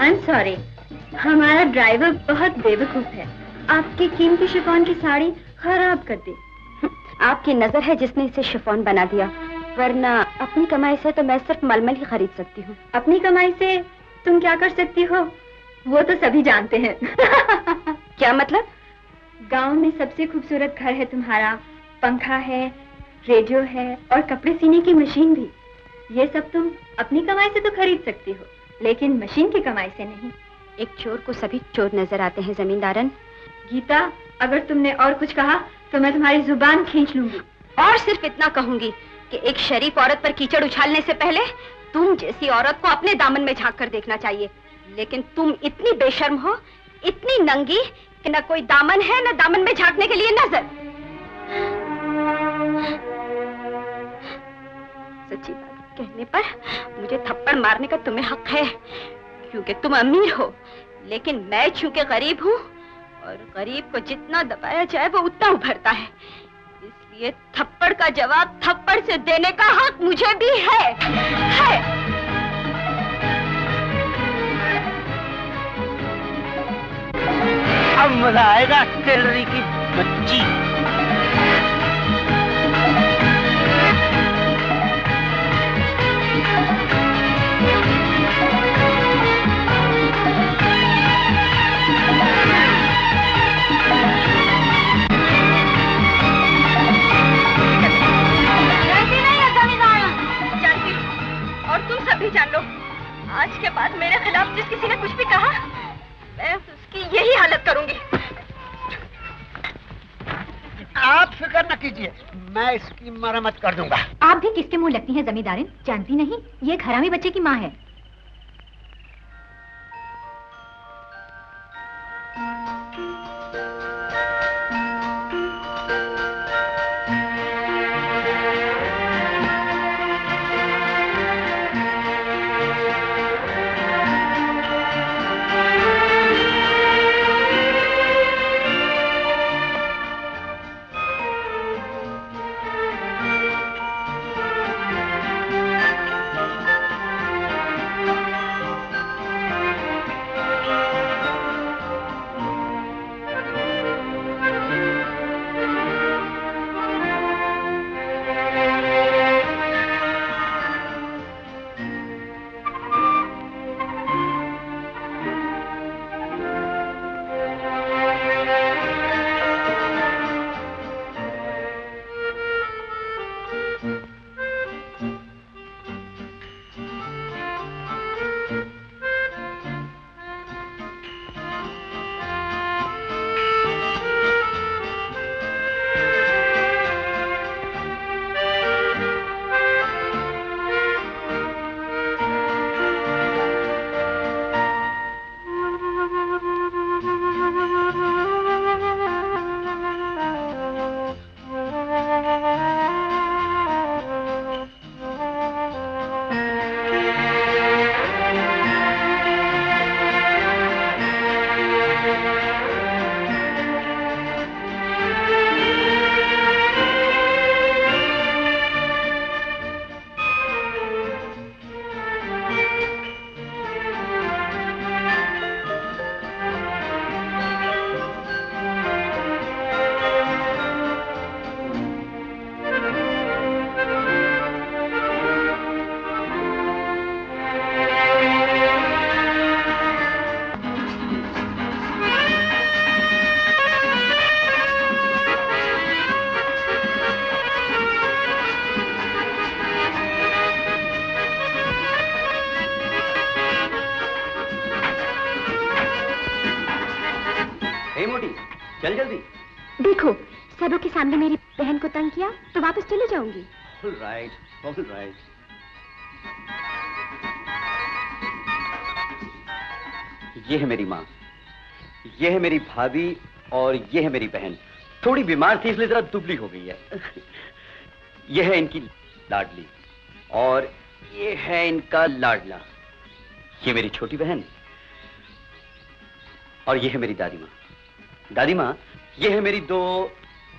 I am sorry, हमारा driver बहुत बेवकूफ है, आपकी कीमती शिफॉन की साड़ी खराब कर दी। आपकी नजर है जिसने इसे शिफॉन बना दिया, वरना अपनी कमाई से तो मैं सिर्फ मलमल ही खरीद सकती हूँ। अपनी कमाई से तुम क्या कर सकती हो वो तो सभी जानते हैं। क्या मतलब? गांव में सबसे खूबसूरत घर है तुम्हारा, पंखा है, रेडियो है और कपड़े सीने की मशीन भी। ये सब तुम अपनी कमाई से तो खरीद सकती हो, लेकिन मशीन की कमाई से नहीं। एक चोर को सभी चोर नजर आते हैं जमींदारन। गीता, अगर तुमने और कुछ कहा तो मैं तुम्हारी जुबान खींच लूंगी। और सिर्फ इतना कहूंगी कि एक शरीफ औरत पर कीचड़ उछालने से पहले तुम जैसी औरत को अपने दामन में झांक कर देखना चाहिए, लेकिन तुम इतनी बेशर्म हो, इतनी नंगी कि न कोई दामन है न दामन में झांकने के लिए नजर। सच्ची बात कहने पर मुझे थप्पड़ मारने का तुम्हें हक है, क्योंकि तुम अमीर हो, लेकिन मैं चूंकि गरीब हूँ और गरीब को जितना दबाया जाए वो उतना उभरता है, इसलिए थप्पड़ का जवाब थप्पड़ से देने का हक मुझे भी है। अब मजा आएगा टेलरी की बच्ची। और तुम सब भी जान लो, आज के बाद मेरे खिलाफ जिस किसी ने कुछ भी कहा मैं उसकी यही हालत करूंगी। आप फिक्र न कीजिए, मैं इसकी मरम्मत कर दूंगा। आप भी किसके मुंह लगती हैं जमींदारिन? जानती नहीं ये एक हरामी बच्चे की माँ है। चल जल्दी। देखो, सबों के सामने मेरी बहन को तंग किया तो वापस चले जाऊंगी। All right, all right. ये है मेरी माँ, ये है मेरी भाभी और ये है मेरी बहन। थोड़ी बीमार थी इसलिए जरा दुबली हो गई है। ये है इनकी लाडली और ये है इनका लाडला। ये मेरी छोटी बहन और ये है मेरी दादी माँ। दादी माँ, ये है मेरी दो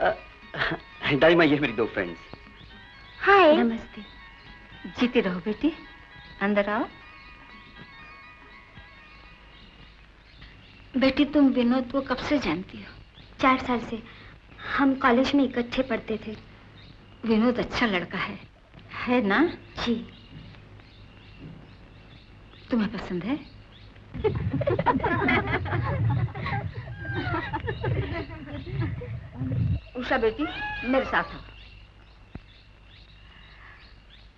दादी माँ, ये है मेरी दो फ्रेंड्स। हाय। नमस्ते। जीते रहो बेटी, अंदर आओ। बेटी तुम विनोद को कब से जानती हो? 4 साल से। हम कॉलेज में इकट्ठे पढ़ते थे। विनोद अच्छा लड़का है ना? जी। तुम्हें पसंद है? उषा बेटी, मेरे साथ आओ।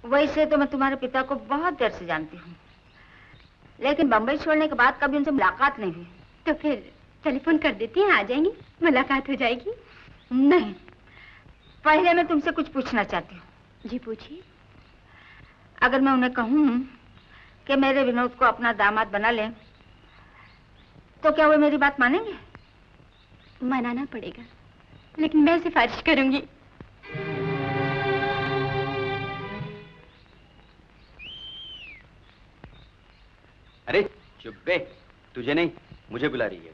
वैसे तो मैं तुम्हारे पिता को बहुत देर से जानती हूँ, लेकिन बंबई छोड़ने के बाद कभी उनसे मुलाकात नहीं हुई। तो फिर टेलीफोन कर देती हैं, आ जाएंगी, मुलाकात हो जाएगी। नहीं, पहले मैं तुमसे कुछ पूछना चाहती हूँ। जी पूछिए। अगर मैं उन्हें कहूँ कि मेरे विनोद को अपना दामाद बना लें, तो क्या वे मेरी बात मानेंगे? मनाना पड़ेगा, लेकिन मैं सिफारिश करूंगी। अरे चुप बे, तुझे नहीं, मुझे बुला रही है।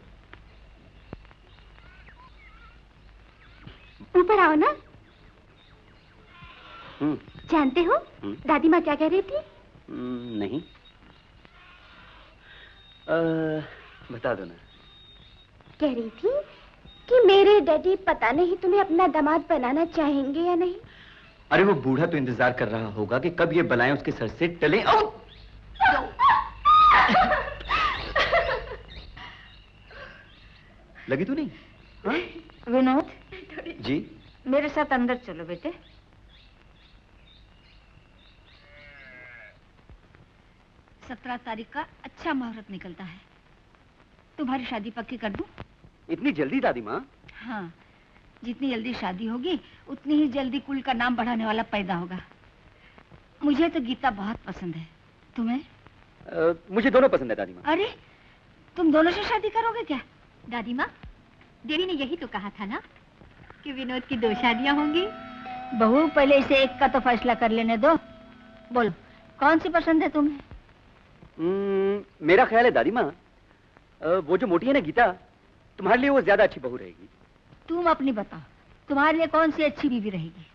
ऊपर आओ ना। जानते हो दादी माँ क्या कह रही थी? नहीं। बता दो ना। कह रही थी कि मेरे डैडी पता नहीं तुम्हें अपना दामाद बनाना चाहेंगे या नहीं। अरे वो बूढ़ा तो इंतजार कर रहा होगा कि कब ये बलाएं उसके सर से टले। लगी तो नहीं? हाँ? विनोद जी, मेरे साथ अंदर चलो बेटे। सत्रह तारीख का अच्छा मुहूर्त निकलता है। तुम्हारी शादी पक्की कर दूं? इतनी जल्दी दादी माँ? हाँ, जितनी जल्दी शादी होगी उतनी ही जल्दी कुल का नाम बढ़ाने वाला पैदा होगा। मुझे तो गीता बहुत पसंद है। तुम्हें? मुझे दोनों पसंद है दादी माँ। अरे, तुम दोनों से शादी करोगे क्या? दादी माँ, देवी ने यही तो कहा था ना कि विनोद की 2 शादियां होंगी। बहू, पहले इसे एक का तो फैसला कर लेने दो। बोलो, कौन सी पसंद है तुम्हें? मेरा ख्याल है दादी माँ, वो जो मोटी है ना गीता, तुम्हारे लिए वो ज्यादा अच्छी बहू रहेगी। तुम अपनी बताओ, तुम्हारे लिए कौन सी अच्छी बीवी रहेगी?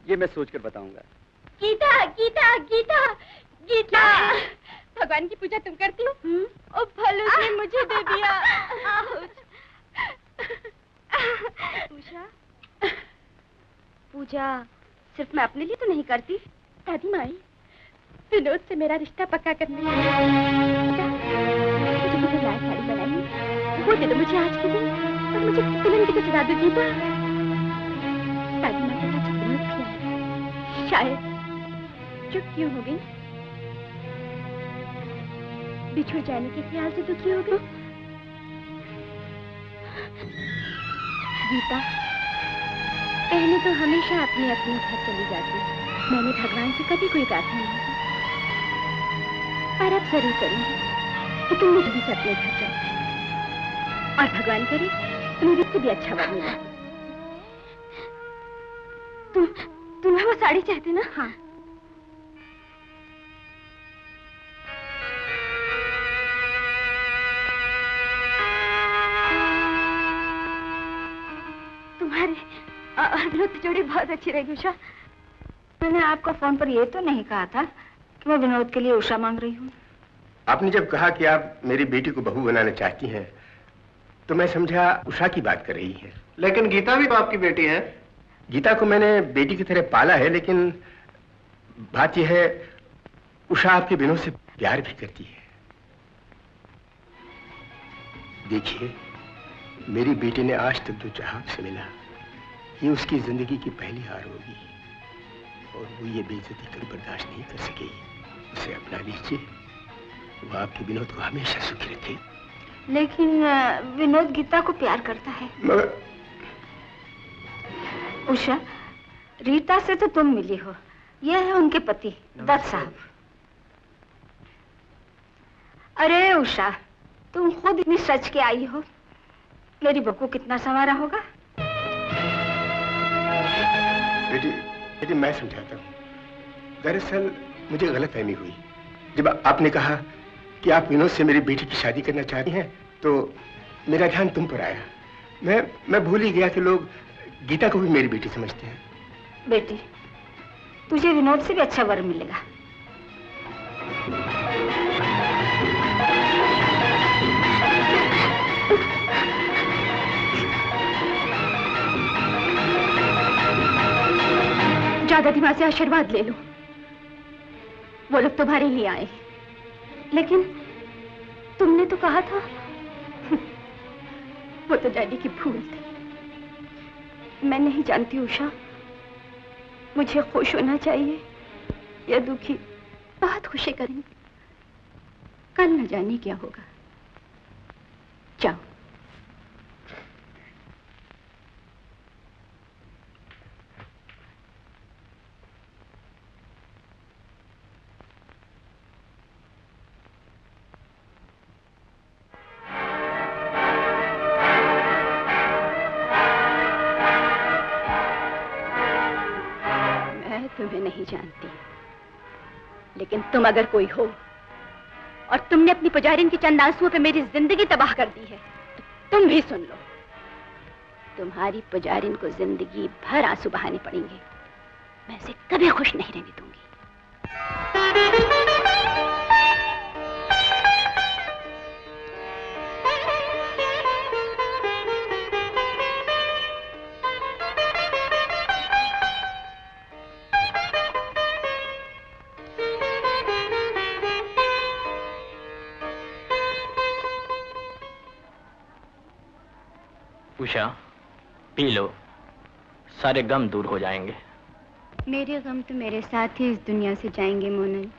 ये मैं सोचकर बताऊंगा। गीता, गीता, गीता, गीता। भगवान की पूजा तुम करती हो? ओ भलो ने मुझे दे दिया। उषा, पूजा सिर्फ मैं अपने लिए तो नहीं करती। दादी माई, विनोद से मेरा रिश्ता पक्का करने मुझे लाल साड़ी बनाई, वो दे दो मुझे आज के दिन, और मुझे दुल्हन की तो सजा दो गीता। दादी माँ के आज विनोद किया है, शायद चुप क्यों हो गई? बिछुड़ जाने के ख्याल से दुखी हो गई? गीता, पहले तो हमेशा अपने अपने घर चली जाती, मैंने भगवान से कभी कोई प्रार्थना नहीं की, पर अब जरूर करूंगी कि तुम मुझे भी अपने घर जाओ, और भगवान करे तुम्हें इससे भी अच्छा वर मिला। तुम्हें वो साड़ी चाहती ना? हाँ। तुम्हारी जोड़ी बहुत अच्छी रहेगी उषा। मैंने आपको फोन पर यह तो नहीं कहा था कि मैं विनोद के लिए उषा मांग रही हूँ। आपने जब कहा कि आप मेरी बेटी को बहू बनाना चाहती हैं, तो मैं समझा उषा की बात कर रही है। लेकिन गीता भी तो आपकी बेटी है। गीता को मैंने बेटी की तरह पाला है, लेकिन बात यह है, उषा आपके विनोद से प्यार भी करती है। देखिए, मेरी बेटी ने आज तक जो चाहा उसे मिला, ये उसकी जिंदगी की पहली हार होगी, और वो ये बेइज्जती कभी बर्दाश्त नहीं कर सकेगी। उसे अपना लीजिए, वो आपके विनोद को हमेशा सुखी रखे। लेकिन विनोद गीता को प्यार करता है। मगर उषा, रीता से तो तुम मिली हो, यह है उनके पति दत्त साहब। अरे उषा, तुम खुद इतनी सच के आई हो, मेरी बहू को कितना संवारा होगा। बेटी मैं समझाता हूँ। दरअसल मुझे गलतफहमी हुई जब आपने कहा कि आप विनोद से मेरी बेटी की शादी करना चाहती हैं, तो मेरा ध्यान तुम पर आया। मैं भूल ही गया कि लोग गीता को भी मेरी बेटी समझते हैं। बेटी, तुझे विनोद से भी अच्छा वर मिलेगा। दादा दी माँ से आशीर्वाद ले लो। वो लोग तुम्हारे लिए आए, लेकिन तुमने तो कहा था। वो तो डैडी की भूल थी। मैं नहीं जानती उषा, मुझे खुश होना चाहिए या दुखी। बहुत खुशी करेंगे, कल न जाने क्या होगा। जाओ। मैं तुम्हें नहीं जानती, लेकिन तुम अगर कोई हो और तुमने अपनी पुजारिन की चंद आंसुओं पे मेरी जिंदगी तबाह कर दी है, तो तुम भी सुन लो। तुम्हारी पुजारिन को जिंदगी भर आंसू बहाने पड़ेंगे। मैं उसे कभी खुश नहीं रहने दूंगी। उषा, पी लो, सारे गम दूर हो जाएंगे। मेरे गम तो मेरे साथ ही इस दुनिया से जाएंगे मोनल।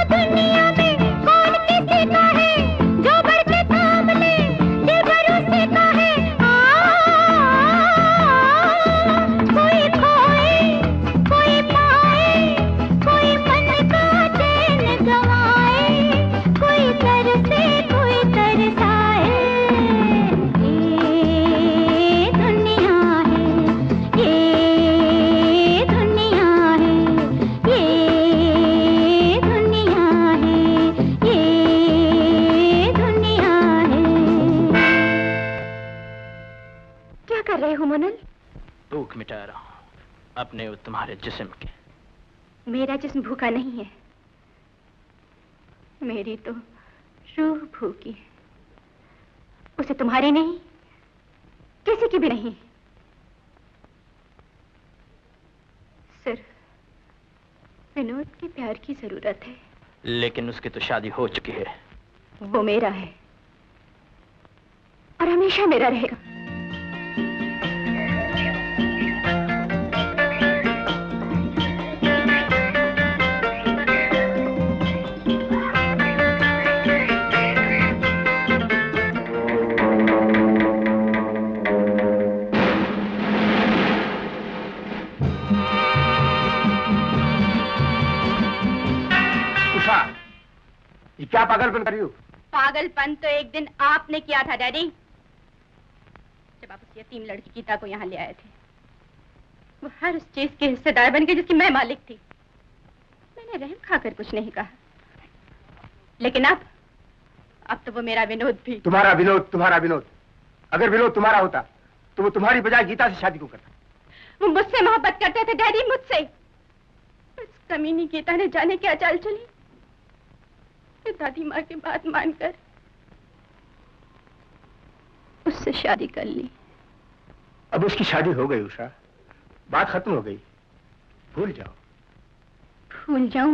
दुनिया में कौन किसी का है जो बढ़ के थाम ले, दिल भर भूख मिटा रहा हूँ अपने और तुम्हारे जिस्म की। मेरा जिस्म भूखा नहीं है, मेरी तो रूह भूखी है। उसे तुम्हारी नहीं, किसी की भी नहीं, सिर्फ विनोद के प्यार की जरूरत है। लेकिन उसकी तो शादी हो चुकी है। वो मेरा है और हमेशा मेरा रहेगा। ये क्या पागलपन कर रही हो? पागलपन तो एक दिन आपने किया था डैडी, जब आप उस यतीम लड़की गीता को यहाँ ले आए थे। वो हर उस चीज के हिस्सेदार बन गई जिसकी मैं मालिक थी। मैंने रहम खाकर कुछ नहीं कहा, लेकिन अब तो वो मेरा विनोद भी। तुम्हारा विनोद, तुम्हारा विनोद। अगर विनोद तुम्हारा होता तो वो तुम्हारी बजाय गीता से शादी क्यों करता? वो मुझसे मोहब्बत करते थे डैडी, मुझसे। उस कमीनी गीता ने जाने क्या चाल चली, दादी माँ की बात मानकर उससे शादी कर ली। अब उसकी शादी हो गई उषा, बात खत्म हो गई, भूल जाओ। भूल जाऊं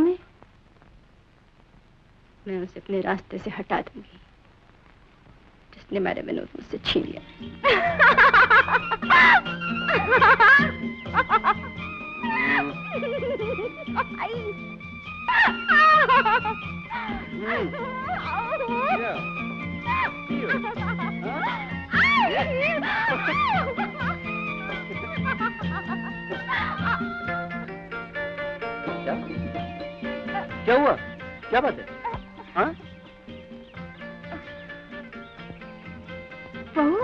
मैं उसे अपने रास्ते से हटा दूंगी जिसने मेरे विनोद मुझसे छीन लिया। क्या हुआ? क्या बात है? हाँ? बहू,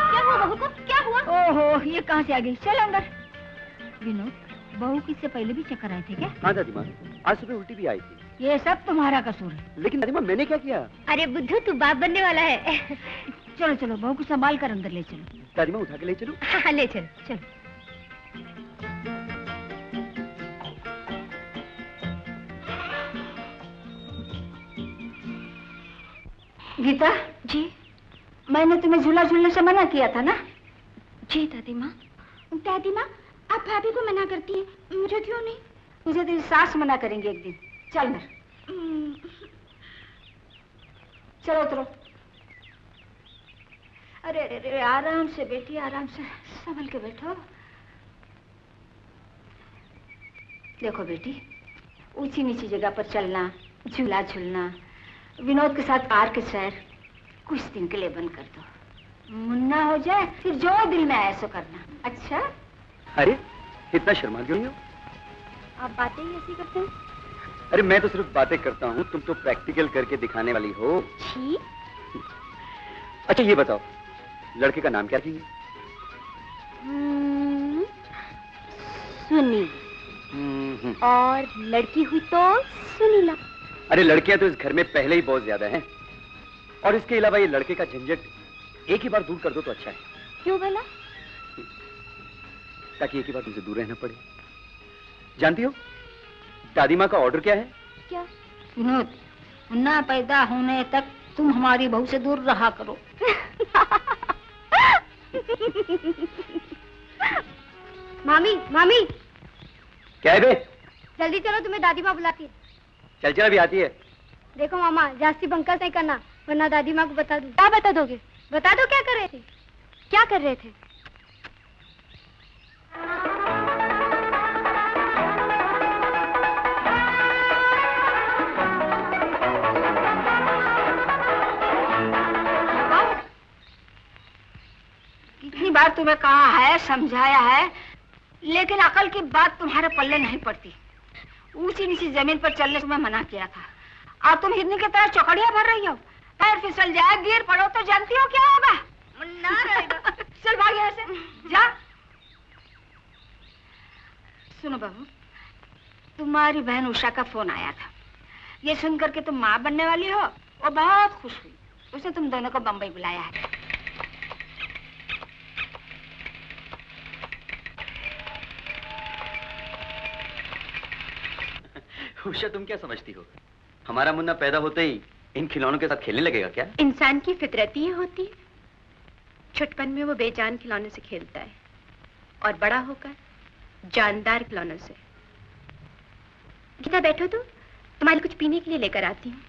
क्या हुआ बहू को? क्या हुआ? ओहो, ये कहाँ से आ गई? चल अंदर। विनोद, बहू की इससे पहले भी चक्कर आए थे क्या? हाँ दादी माँ, आज सुबह उल्टी भी आई थी। ये सब तुम्हारा कसूर है। लेकिन दादी माँ मैंने क्या किया? अरे बुद्धू, तू बाप बनने वाला है। चलो चलो, बहू को संभाल कर अंदर ले चलो। दादी माँ उठा के ले चलूं? हाँ, ले चलो चलो। गीता जी? मैंने तुम्हें झूला झूलने से मना किया था ना? जी दादी माँ। दादी माँ, आप भाभी को मना करती हैं, मुझे क्यों नहीं? मुझे तेरी सास मना करेंगे एक दिन। चल ना, चलो उतरो। अरे अरे अरे, आराम से बेटी, आराम से, संभल के बैठो। देखो बेटी, ऊंची नीची जगह पर चलना, झूला झूलना, विनोद के साथ पार्क के सैर कुछ दिन के लिए बंद कर दो। मुन्ना हो जाए फिर जो दिल में आए सो करना। अच्छा? अरे इतना शर्मा क्यों हो? आप बातें ही ऐसी करते हैं। अरे मैं तो सिर्फ बातें करता हूँ, तुम तो प्रैक्टिकल करके दिखाने वाली हो। छी। अच्छा ये बताओ, लड़के का नाम क्या रखेंगे? सुनील। और लड़की हुई तो सुनीला। अरे लड़कियां तो इस घर में पहले ही बहुत ज्यादा हैं, और इसके अलावा ये लड़के का झंझट एक ही बार दूर कर दो तो अच्छा है। क्यों भला? ताकि एक ही बार तुमसे दूर रहना पड़े। जानती हो दादी माँ का ऑर्डर क्या है? क्या? विनोद, मुन्ना पैदा होने तक तुम हमारी बहू से दूर रहा करो। मामी, मामी, क्या है बे? जल्दी चलो, तुम्हें दादी माँ बुलाती है। चल चल अभी आती है। देखो मामा, जास्ती बंकस नहीं करना, वरना दादी माँ को बता दूं। क्या बता दोगे? बता दो क्या कर रहे थे? क्या कर रहे थे? कितनी बार तुम्हें कहा है, समझाया है, लेकिन अकल की बात तुम्हारे पल्ले नहीं पड़ती। ऊंची नीची जमीन पर चलने से मैं मना किया था, और तुम हिरनी की तरह चौकड़ियां भर रही हो। पैर फिसल जाए, गिर पड़ो तो जानती हो क्या होगा? मुन्ना रहेगा। चल भाग यहाँ से, जा। सुनो बहू, तुम्हारी बहन उषा का फोन आया था। ये सुनकर के तुम माँ बनने वाली हो वो बहुत खुश हुई। उसने तुम दोनों को बम्बई बुलाया है। उषा, तुम क्या समझती हो? हमारा मुन्ना पैदा होते ही इन खिलौनों के साथ खेलने लगेगा क्या? इंसान की फितरत ही होती है। छुटपन में वो बेजान खिलौनों से खेलता है और बड़ा होकर जानदार खिलौनों से। गीता बैठो, तो तुम्हारे कुछ पीने के लिए लेकर आती हूँ।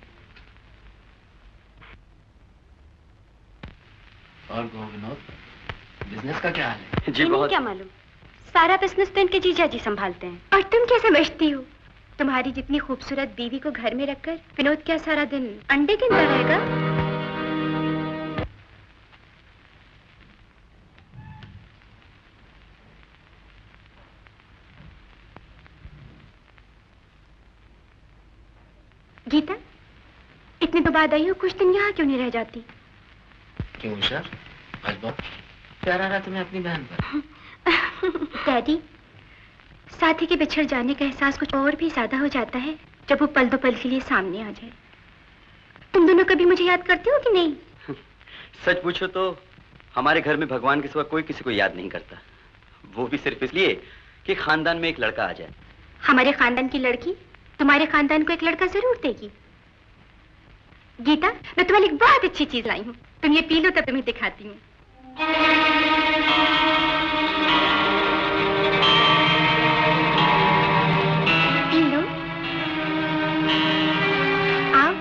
और विनोद, बिजनेस का क्या हाल है? जी बहुत। क्या मालूम, सारा बिजनेस तो इनके जीजा जी संभालते हैं। और तुम क्या समझती हो, तुम्हारी जितनी खूबसूरत बीवी को घर में रखकर विनोद क्या सारा दिन अंडे गिनता रहेगा? गीता, इतने तो बाद आई हो, कुछ दिन यहाँ क्यों नहीं रह जाती? क्यों उषा, आज बहुत प्यार आ रहा तुम्हें अपनी बहन पर। डैडी, साथी के बिछड़ जाने का एहसास कुछ और भी ज्यादा हो जाता है जब वो पल दो पल के लिए सामने आ जाए। तुम दोनों कभी मुझे याद करते हो कि नहीं? सच पूछो तो हमारे घर में भगवान के सिवा कोई किसी को याद नहीं करता, वो भी सिर्फ इसलिए कि खानदान में एक लड़का आ जाए। हमारे खानदान की लड़की तुम्हारे खानदान को एक लड़का जरूर देगी। गीता, मैं तुम्हारे लिए एक बहुत अच्छी चीज लाई हूँ, तुम ये पी लो, तब तुम्हें दिखाती हूँ। पी लो, आओ।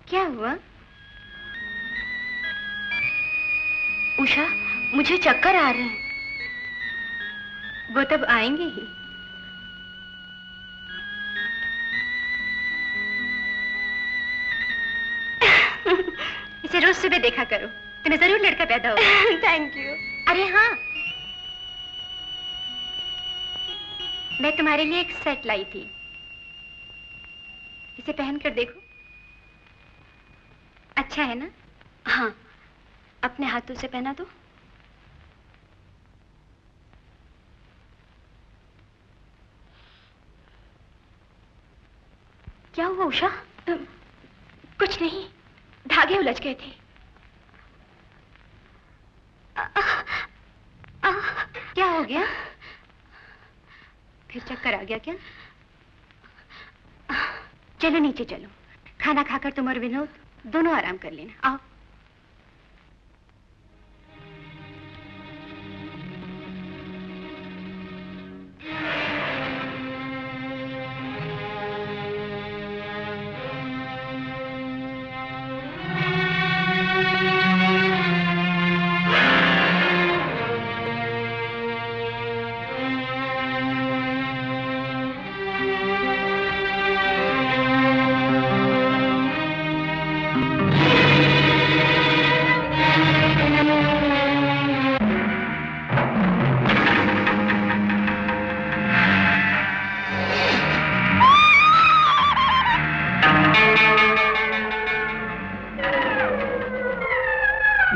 क्या हुआ? उषा, मुझे चक्कर आ रहे हैं। वो तब आएंगे ही। इसे रोज सुबह देखा करो, तुम्हें जरूर लड़का पैदा होगा। Thank you. अरे हाँ, मैं तुम्हारे लिए एक सेट लाई थी, इसे पहनकर देखो। अच्छा है ना? हाँ, अपने हाथों से पहना दो। क्या हुआ उषा? कुछ नहीं, धागे उलझ गए थे। क्या हो गया? फिर चक्कर आ गया क्या? चलो नीचे चलो, खाना खाकर तुम और विनोद दोनों आराम कर लेना। आओ।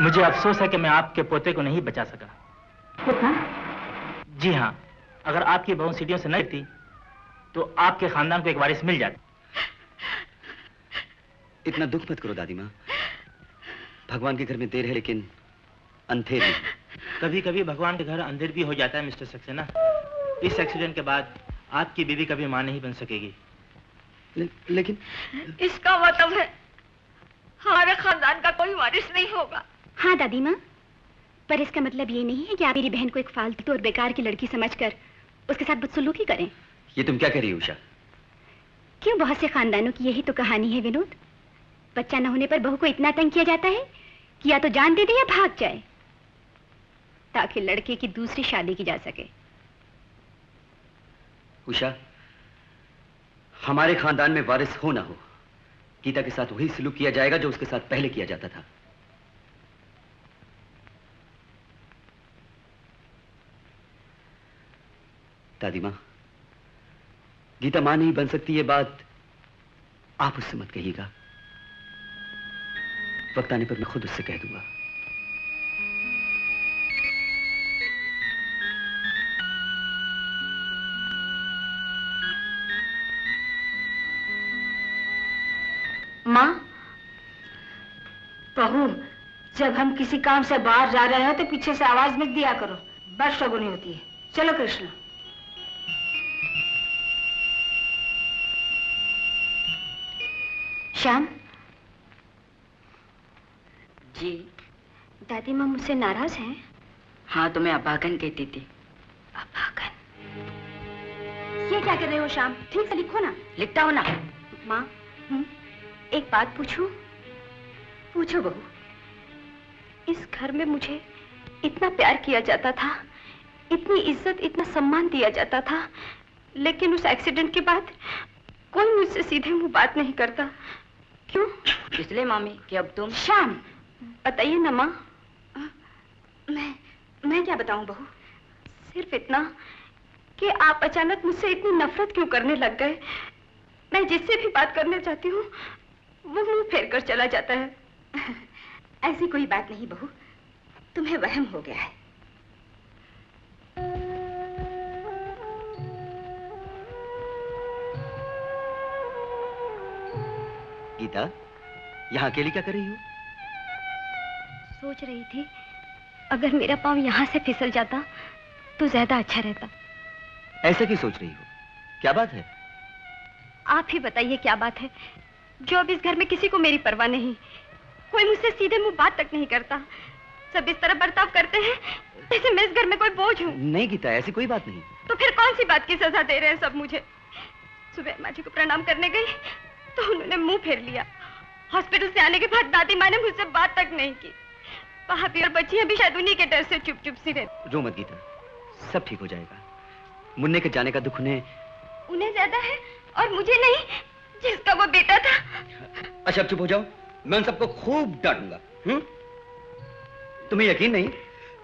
मुझे अफसोस है कि मैं आपके पोते को नहीं बचा सका। पोता? जी हाँ, अगर आपकी बहू सीढ़ियों से न गिरती तो आपके खानदान को एक वारिस मिल जाता। इतना दुख मत करो दादी माँ, भगवान के घर में देर है लेकिन अंधेर नहीं। कभी कभी भगवान के घर अंधेर भी हो जाता है मिस्टर सक्सेना। इस एक्सीडेंट के बाद आपकी बीवी कभी मां नहीं बन सकेगी। लेकिन इसका मतलब है हमारे खानदान का कोई वारिस नहीं होगा। हाँ दादी माँ, पर इसका मतलब ये नहीं है कि आप मेरी बहन को एक फालतू और बेकार की लड़की समझकर उसके साथ बदसलूकी करें। ये तुम क्या कर रही हो उषा? क्यों, बहुत से खानदानों की यही तो कहानी है विनोद। बच्चा न होने पर बहू को इतना तंग किया जाता है कि या तो जान दे दे या भाग जाए, ताकि लड़के की दूसरी शादी की जा सके। उषा, हमारे खानदान में वारिस हो ना हो, गीता के साथ वही सलूक किया जाएगा जो उसके साथ पहले किया जाता था। दादी माँ, गीता मां नहीं बन सकती, ये बात आप उससे मत कहिएगा। वक्त आने पर मैं खुद उससे कह दूंगा। जब हम किसी काम से बाहर जा रहे हो तो पीछे से आवाज मत दिया करो, बस शगुनी होती है। चलो कृष्ण। श्याम जी। दादी माँ मुझसे नाराज हैं? हाँ, तो मैं अभागन कहती थी। अभागन? ये क्या कर रहे हो श्याम? ठीक से लिखो ना। लिखता हूँ ना। माँ, एक बात पूछूं? पूछो बहू। इस घर में मुझे इतना प्यार किया जाता था, इतनी इज्जत, इतना सम्मान दिया जाता था, लेकिन उस एक्सीडेंट के बाद कोई मुझसे सीधे मुंह बात नहीं करता। क्यों? इसलिए मामी कि अब तुम। श्याम, बताइए ना माँ। मैं क्या बताऊं बहू? सिर्फ इतना कि आप अचानक मुझसे इतनी नफरत क्यों करने लग गए? मैं जिससे भी बात करना चाहती हूँ वो मुंह फेर कर चला जाता है। ऐसी कोई बात नहीं बहू, तुम्हें वहम हो गया है। गीता, यहाँ अकेली क्या कर रही हो? सोच रही थी अगर मेरा पाँव यहाँ से फिसल जाता तो ज्यादा अच्छा रहता। ऐसा क्यों सोच रही हो? क्या बात है? आप ही बताइए क्या बात है, जो अब इस घर में किसी को मेरी परवाह नहीं, कोई मुझसे सीधे मुंह बात तक नहीं करता, सब इस तरह बर्ताव करते हैं जैसे मैं इस घर में कोई बोझ हूँ। नहीं गीता, ऐसी कोई बात नहीं। तो फिर कौन सी बात की सजा दे रहे हैं सब मुझे? सुबह माँ जी को प्रणाम करने गई तो उन्होंने मुंह फेर लिया। हॉस्पिटल से आने के बाद दादी माँ ने मुझसे बात तक नहीं की। भाभी और बच्चियां भी शायद उन्हीं के डर से चुप चुप सी रहती। रो मत गीता, सब ठीक हो जाएगा। मुन्ने के जाने का दुख उन्हें ज्यादा है और मुझे नहीं, जिसका वो बेटा था। अच्छा अब चुप हो जाओ, मैं उन सबको खूब डांटूंगा। तुम्हें यकीन नहीं,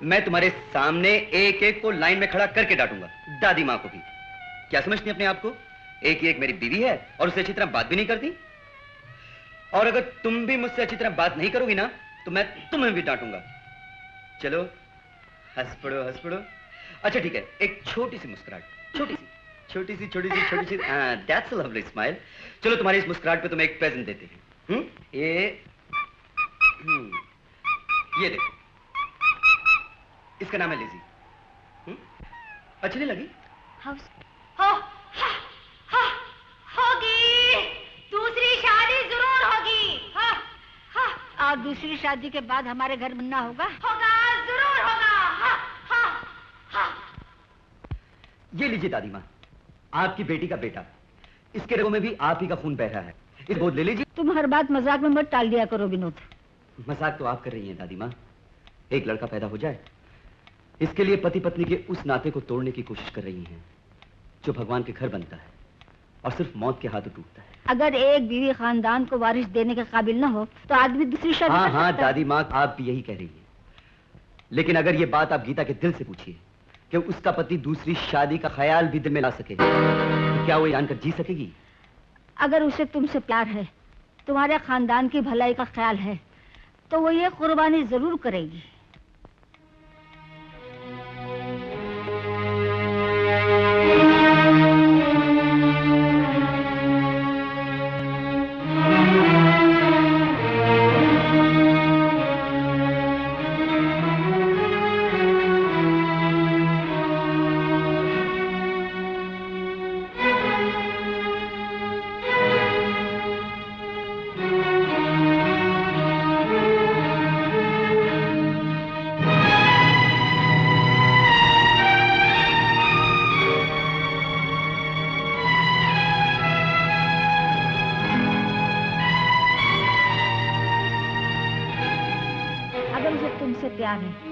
मैं तुम्हारे सामने एक एक को लाइन में खड़ा करके डांटूंगा, दादी माँ को भी। क्या समझती अपने आप को? एक ही एक मेरी बीवी है और उससे अच्छी तरह बात भी नहीं करती। और अगर तुम भी मुझसे अच्छी तरह बात नहीं करोगी ना तो मैं तुम्हें भी डांटूंगा। चलो हंस पड़ो, हंस पड़ो। अच्छा ठीक है, एक छोटी सी मुस्कुराहट, छोटी see that's a lovely smile. चलो तुम्हारी इस मुस्कुराहट पे तुम्हें एक प्रेजेंट देते हैं। ये देखो, इसका नाम है लिजी। अच्छी नहीं लगी? होगी, दूसरी शादी जरूर होगी। और दूसरी शादी के बाद हमारे घर मुन्ना होगा? होगा, जरूर होगा। ये लीजिए दादी माँ, आपकी बेटी का बेटा, इसके रगों में भी आप ही का खून बह रहा है, इस गोद ले लीजिए। तुम हर बात मजाक में मत टाल दिया करो विनोद। मजाक तो आप कर रही हैं दादी माँ। एक लड़का पैदा हो जाए, इसके लिए पति पत्नी के उस नाते को तोड़ने की कोशिश कर रही हैं जो भगवान के घर बनता है और सिर्फ मौत के हाथों टूटता है। अगर एक बीवी खानदान को वारिस देने के काबिल न हो तो आदमी दूसरी शादी कर सकता है। हाँ दादी माँ, आप भी यही कह रही हैं। लेकिन अगर ये बात आप गीता के दिल से पूछिए कि उसका पति दूसरी शादी का ख्याल भी दिल में ला सके तो क्या वो जानकर जी सकेगी? अगर उसे तुमसे प्यार है, तुम्हारे खानदान की भलाई का ख्याल है, तो वो ये कुर्बानी जरूर करेगी।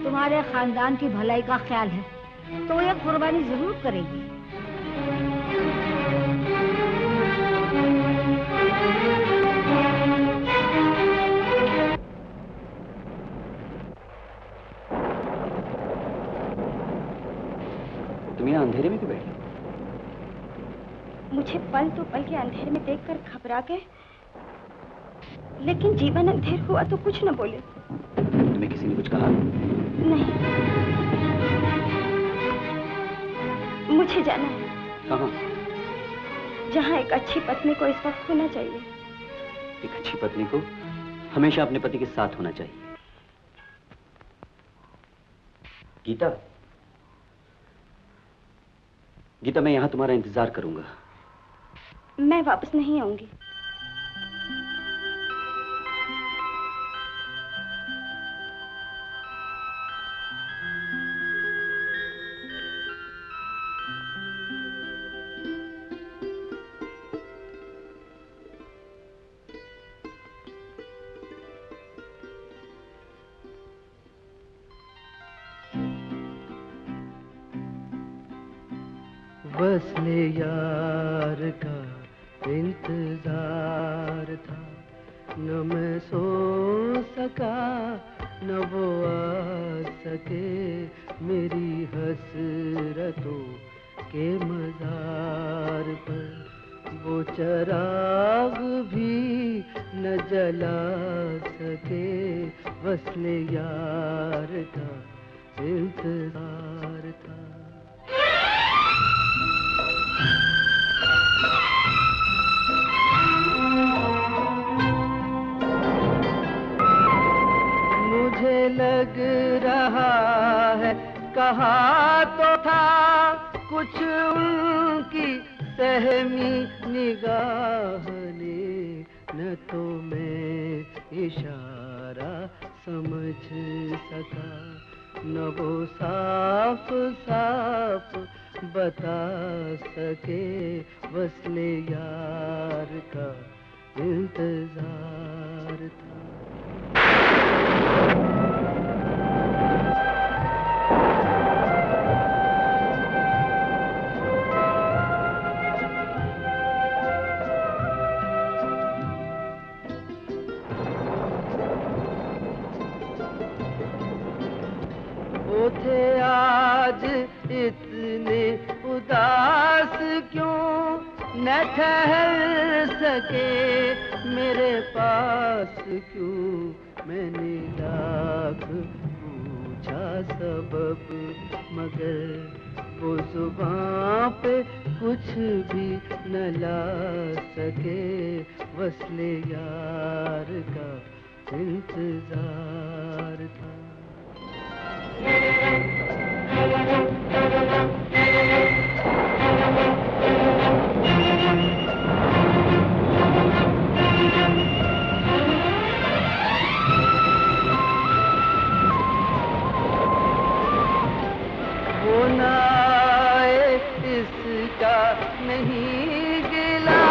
तुम्हारे खानदान की भलाई का ख्याल है तो ये कुर्बानी जरूर करेगी। तुम यहाँ अंधेरे में क्यों बैठी? मुझे पल तो पल के अंधेरे में देखकर घबरा गए, लेकिन जीवन अंधेर हुआ तो कुछ न बोले। तुम्हें किसी ने कुछ कहा? नहीं। मुझे जाना है। कहाँ? जहाँ एक अच्छी पत्नी को इस वक्त होना चाहिए। एक अच्छी पत्नी को हमेशा अपने पति के साथ होना चाहिए। गीता, गीता, मैं यहां तुम्हारा इंतजार करूंगा। मैं वापस नहीं आऊंगी। वस्ले यार का इंतजार था, न मैं सो सका न वो आ सके मेरी हसरतों के मजार पर। वो चराग भी न जला सके, वस्ले यार का इंतजार था। मुझे लग रहा है कहा तो था कुछ उनकी सहमी निगाह ने, न तो मैं इशारा समझ सका न वो साफ साफ बता सके, वस्ले यार का इंतजार था। वो थे आज इतने उदास क्यों, न ठहर सके मेरे पास क्यों। मैंने लाख पूछा सबब मगर वो जुबां पे कुछ भी न ला सके, वस्ले यार का इंतजार था। वो ना आए इसका नहीं गिला,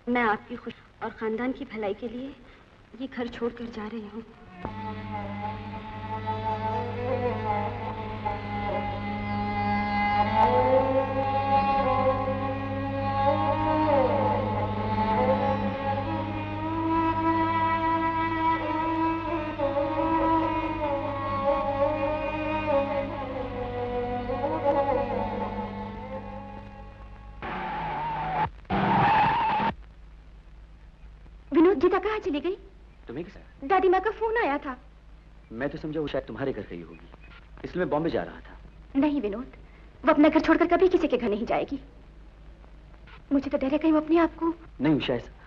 मैं आपकी खुश और खानदान की भलाई के लिए ये घर छोड़कर जा रही हूँ। गीता कहाँ चली गई? तुम्हें कैसा? दादी माँ का फोन आया था। मैं तो समझा वो शायद तुम्हारे घर गई होगी, इसलिए मैं बॉम्बे जा रहा था। नहीं विनोद, वो अपना घर छोड़कर कभी किसी के घर नहीं जाएगी। मुझे तो डर है कहीं वो अपने आप को। नहीं उषा, ऐसा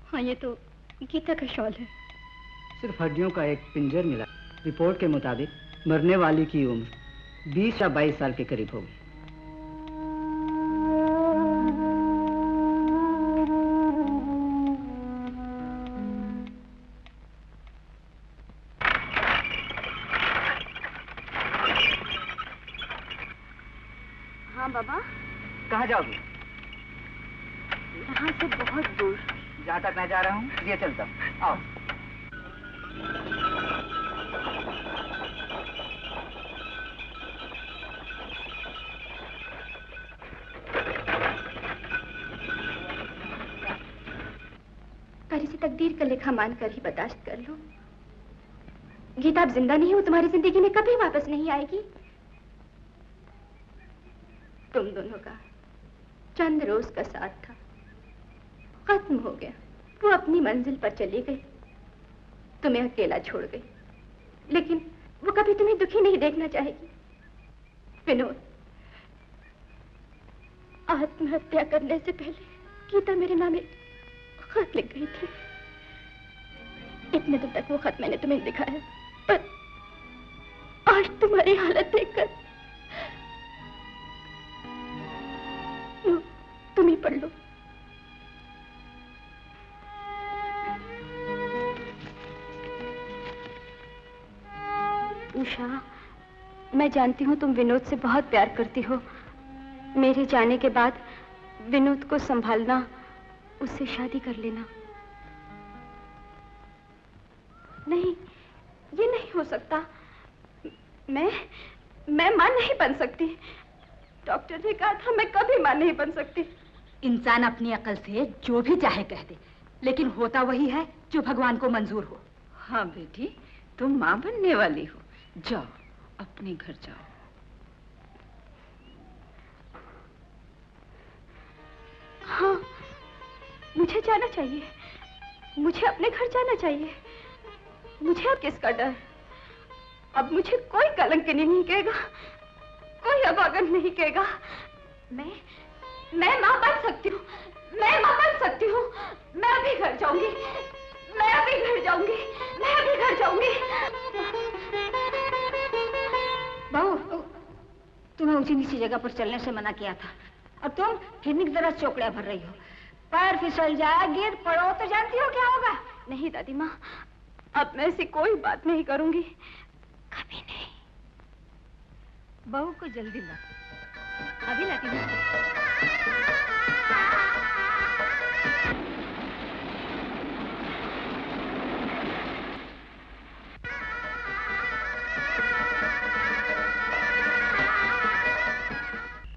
हाँ, ये तो गीता का शॉल है। सिर्फ हड्डियों का एक पिंजर मिला। रिपोर्ट के मुताबिक मरने वाली की उम्र 20 या 22 साल के करीब होगी। हाँ बाबा। कहाँ जाओगी? यहाँ से बहुत दूर। जहाँ तक मैं जा रहा हूँ ये चलता हूँ। आओ। पर इसे तकदीर का लेखा मानकर ही बर्दाश्त कर लो। गीता अब जिंदा नहीं है, वो तुम्हारी जिंदगी में कभी वापस नहीं आएगी। तुम दोनों का चंद रोज का साथ था, खत्म हो गया। वो अपनी मंजिल पर चली गई, तुम्हें अकेला छोड़ गई, लेकिन वो कभी तुम्हें दुखी नहीं देखना चाहेगी। विनोद, आत्महत्या करने से पहले गीता मेरे नाम एक खत लिख गई थी। इतने दिन तक वो खत मैंने तुम्हें दिखाया, पर आज तुम्हारी हालत देखकर तुम ही पढ़ लो। उषा, मैं जानती हूँ तुम विनोद से बहुत प्यार करती हो। मेरे जाने के बाद विनोद को संभालना, उससे शादी कर लेना। नहीं, ये नहीं हो सकता। मैं मां नहीं बन सकती। डॉक्टर ने कहा था मैं कभी मां नहीं बन सकती। इंसान अपनी अकल से जो भी चाहे कह दे, लेकिन होता वही है जो भगवान को मंजूर हो। हाँ बेटी, तुम मां बनने वाली हो। जाओ, अपने घर जाओ। हाँ, मुझे जाना चाहिए। मुझे अपने घर जाना चाहिए। मुझे अब किसका डर? अब मुझे कोई कलंकिनी नहीं कहेगा, कोई अभागन नहीं कहेगा। मैं मां बन सकती हूँ। मैं मां बन सकती हूँ। मैं अभी घर जाऊंगी। मैं अभी घर जाऊंगी। मैं अभी घर जाऊंगी। बहू, तुम्हें ऊंची नीची जगह पर चलने से मना किया था, और तुम हिरनी की तरह चौकड़ियां भर रही हो। पैर फिसल जाए, गिर पड़ो तो जानती हो क्या होगा? नहीं दादी माँ, अब मैं ऐसी कोई बात नहीं करूंगी, कभी नहीं। बहू को जल्दी ला, अभी लाती हूँ।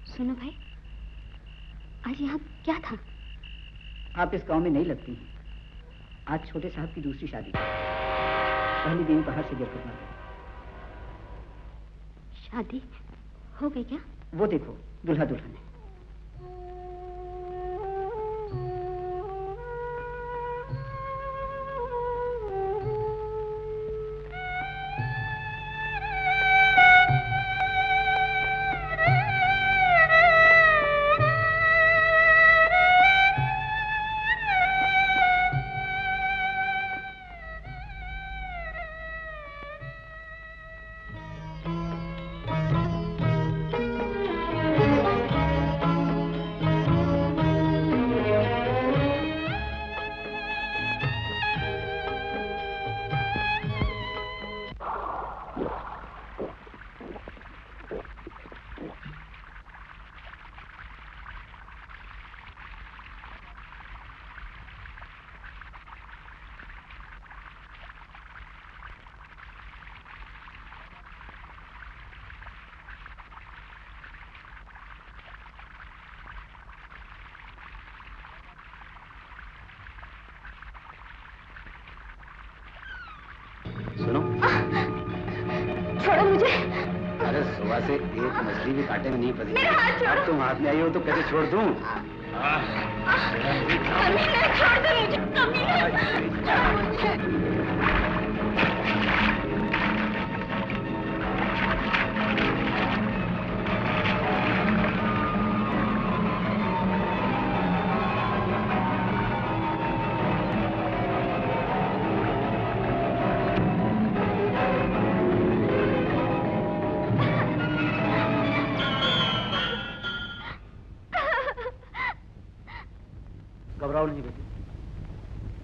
सुनो भाई, आज यहाँ क्या था? आप इस गांव में नहीं लगती हैं। आज छोटे साहब की दूसरी शादी, पहले दिन बाहर से गिर करना। शादी हो गई क्या? वो देखो, दुल्हा दुल्हन है। सुनो। छोड़ो मुझे। अरे सुबह से एक मछली भी कांटे में नहीं फंसी। मेरा हाथ छोड़ो। अब तुम हाथ में आई हो तो कैसे छोड़ दूं? कमीने, छोड़ दे मुझे, कमीने। घबराओ नहीं बेटी,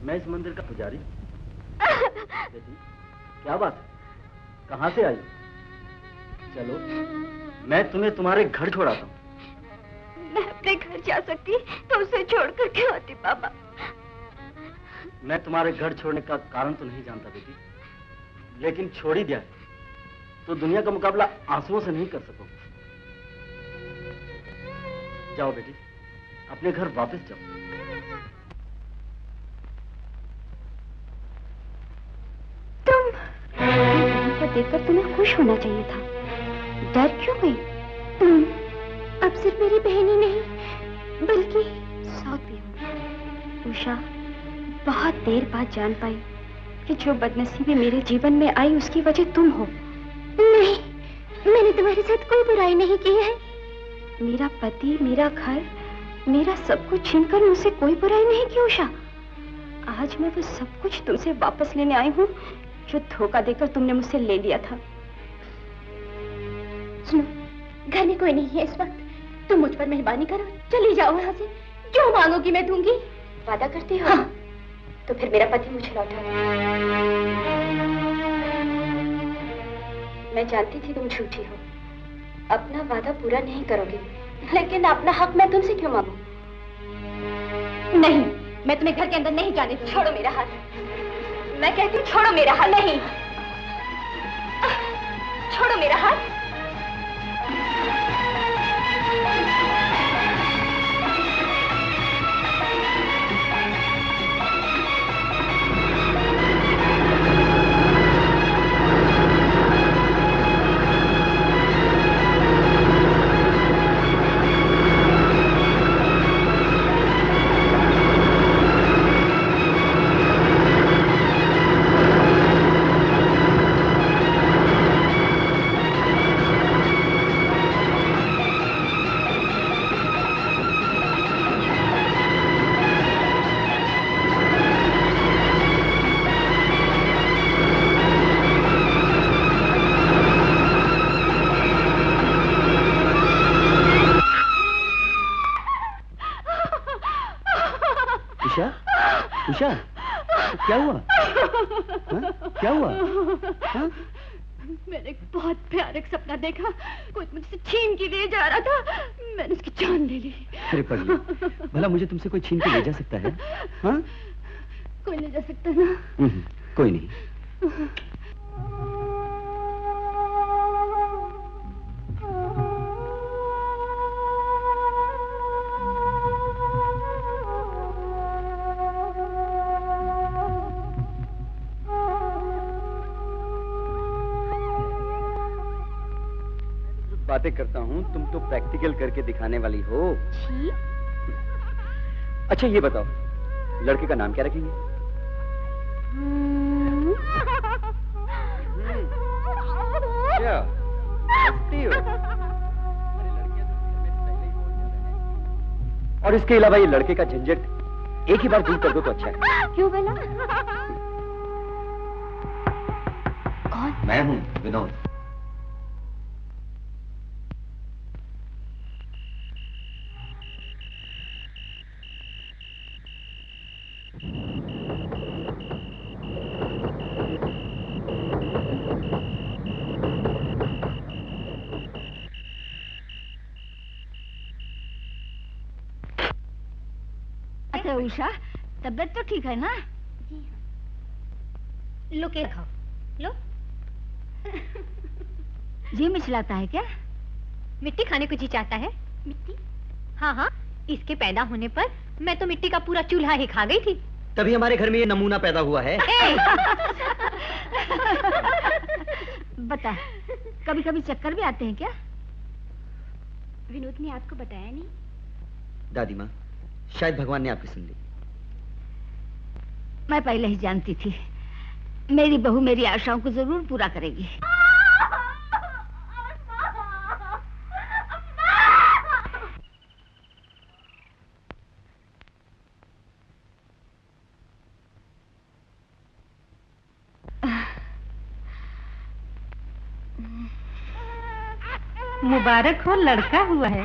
मैं इस मंदिर का पुजारी। बेटी क्या बात है, कहाँ से आई? चलो मैं तुम्हें तुम्हारे घर छोड़ाता हूँ। मैं अपने घर जा सकती तो उसे छोड़ कर क्यों आती पापा? मैं तुम्हारे घर छोड़ने का कारण तो नहीं जानता बेटी, लेकिन छोड़ ही दिया है तो दुनिया का मुकाबला आंसुओं से नहीं कर सकोगे। जाओ बेटी, अपने घर वापस जाओ। को देखकर तुम्हें खुश होना चाहिए था, डर क्यों गई? तुम अब सिर्फ मेरी बहन ही नहीं बल्कि सौत भी हो। उषा, बहुत देर बाद जान पाई कि जो बदनसीबी मेरे जीवन में आई उसकी वजह तुम हो। नहीं, मैंने तुम्हारे साथ कोई बुराई नहीं की है। मेरा पति, मेरा घर, मेरा सब कुछ छीनकर मुझसे कोई बुराई नहीं की उषा। आज मैं वो सब कुछ तुमसे वापस लेने आई हूँ जो धोखा देकर तुमने मुझसे ले लिया था। सुनो, घर में कोई नहीं है इस वक्त, तुम मुझ पर मेहरबानी करो, चली जाओ यहाँ से। जो मांगोगी मैं दूंगी। वादा करती हो? हाँ। तो फिर मेरा पति मुझे लौटा दो। मैं जानती थी तुम झूठी हो, अपना वादा पूरा नहीं करोगे, लेकिन अपना हक मैं तुमसे क्यों मांगू? नहीं, मैं तुम्हें घर के अंदर नहीं जाने दूंगी। छोड़ो मेरा हाथ, मैं कहती हूँ छोड़ो मेरा हाथ। नहीं, छोड़ो मेरा हाथ। उषा, क्या हुआ? हा? क्या हुआ? हा? मैंने एक बहुत भयानक सपना देखा, कोई मुझसे छीन के ले जा रहा था, मैंने उसकी जान ले ली। अरे पगली, भला मुझे तुमसे कोई छीन के ले जा सकता है? हाँ? कोई ले जा सकता ना? कोई नहीं। बातें करता हूँ, तुम तो प्रैक्टिकल करके दिखाने वाली हो। अच्छा ये बताओ, लड़के का नाम क्या रखेंगे? क्या हंसती हो? और इसके अलावा ये लड़के का झंझट एक ही बार दूर कर दो तो अच्छा है। क्यों बोला? कौन? मैं हूँ विनोद। उषा, तबीयत तो ठीक है ना? जी हाँ। लो के खाओ, लो। जी मिचलाता है क्या? मिट्टी खाने को जी चाहता है? मिट्टी? हाँ हाँ, इसके पैदा होने पर मैं तो मिट्टी का पूरा चूल्हा ही खा गई थी। तभी हमारे घर में ये नमूना पैदा हुआ है। बता, कभी कभी चक्कर भी आते हैं क्या? विनोद ने आपको बताया नहीं? दादी माँ, शायद भगवान ने आपकी सुन ली। मैं पहले ही जानती थी, मेरी बहू मेरी आशाओं को जरूर पूरा करेगी। मुबारक हो, लड़का हुआ है।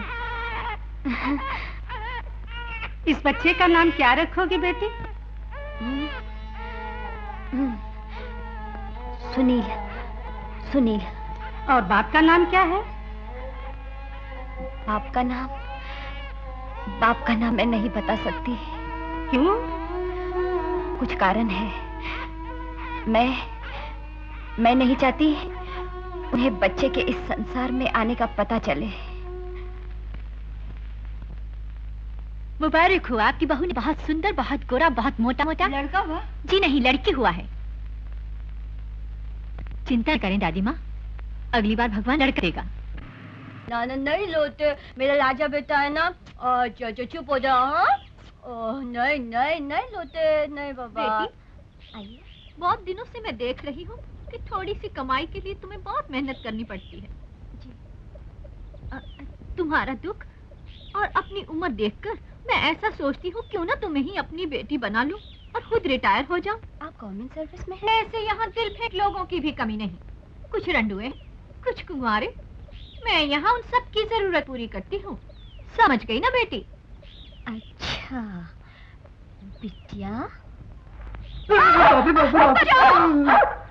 इस बच्चे का नाम क्या रखोगी बेटी? सुनील। सुनील। और बाप का नाम क्या है? बाप का नाम मैं नहीं बता सकती। क्यों? कुछ कारण है। मैं नहीं चाहती उन्हें बच्चे के इस संसार में आने का पता चले। मुबारक हो, आपकी बहू ने बहुत सुंदर, बहुत गोरा, बहुत मोटा मोटा। लड़का हुआ? जी नहीं, लड़की हुआ है। चिंता करें दादी माँ, अगली बार भगवान लड़का देगा। ना नहीं लोते, मेरा राजा बेटा है ना। चुप हो जाओ। नहीं लोते, नहीं बाबा। आइए, बहुत दिनों से मैं देख रही हूँ कि थोड़ी सी कमाई के लिए तुम्हें बहुत मेहनत करनी पड़ती है। तुम्हारा दुख और अपनी उम्र देखकर मैं ऐसा सोचती हूँ क्यों ना तुम्हें ही अपनी बेटी बना लूं और खुद रिटायर हो जाऊं। आप गवर्नमेंट सर्विस में हैं? ऐसे यहाँ दिल फेंक लोगों की भी कमी नहीं, कुछ रंडुए, कुछ कुंवारे। मैं यहाँ उन सब की जरूरत पूरी करती हूँ, समझ गई ना बेटी? अच्छा बिटिया।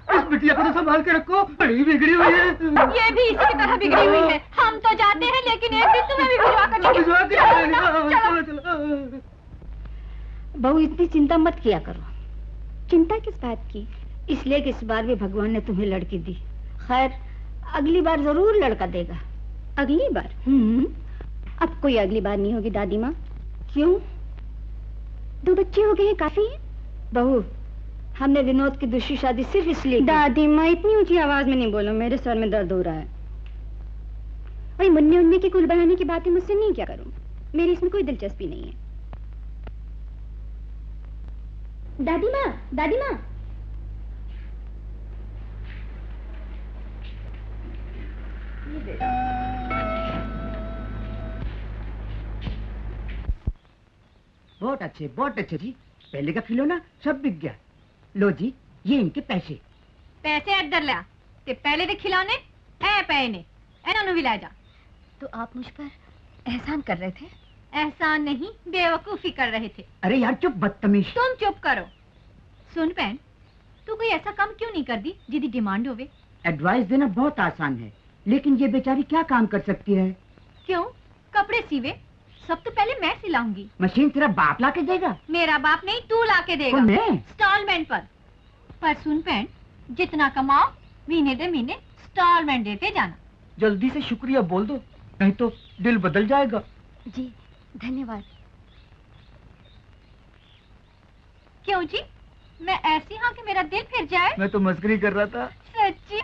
इस बिटिया को तो संभाल के रखो, बड़ी बिगड़ी हुई है। ये भी इसी की तरह बिगड़ी हुई है। हम तो जाते हैं, लेकिन एक दिन तुम्हें भी भिजवा कर चलो। बहू, इतनी चिंता मत किया करो। चिंता किस बात की? इसलिए कि इस बार भी भगवान ने तुम्हें लड़की दी। खैर, अगली बार जरूर लड़का देगा। अगली बार? अब कोई अगली बार नहीं होगी दादी माँ। क्यों? 2 बच्चे हो गए हैं, काफी है। बहू, हमने विनोद की दूसरी शादी सिर्फ इसलिए। दादी माँ, इतनी ऊंची आवाज में नहीं बोलो, मेरे सर में दर्द हो रहा है। वही मुन्ने की कुल बनाने की बातें मुझसे नहीं क्या करूं, मेरी इसमें कोई दिलचस्पी नहीं है। दादी माँ, दादी माँ। बहुत अच्छे जी। पहले का खिलौना सब बिक गया। लो जी, ये इनके पैसे। पैसे इधर ला, ते पहले दे खिलौने ऐ पे ने, इन्होंने भी ला जा। तो आप मुझ पर एहसान कर रहे थे? एहसान नहीं, बेवकूफी कर रहे थे। अरे यार चुप, बदतमीज। तुम चुप करो। सुन बहन, तू कोई ऐसा काम क्यों नहीं कर दी जिदी डिमांड होवे? एडवाइस देना बहुत आसान है, लेकिन ये बेचारी क्या काम कर सकती है? क्यों? कपड़े सीवे सब तो पहले मैं सिलाऊंगी। मशीन तेरा बाप ला के देगा? मेरा बाप नहीं, तू ला के देगा। इंस्टॉलमेंट पर सुन बहन, जितना कमाओ महीने दे महीने इंस्टॉलमेंट देते जाना। जल्दी से शुक्रिया बोल दो, नहीं तो दिल बदल जाएगा। जी धन्यवाद। क्यों जी, मैं ऐसी हाँ कि मेरा दिल फिर जाए? मैं तो मस्करी कर रहा था। सच्ची?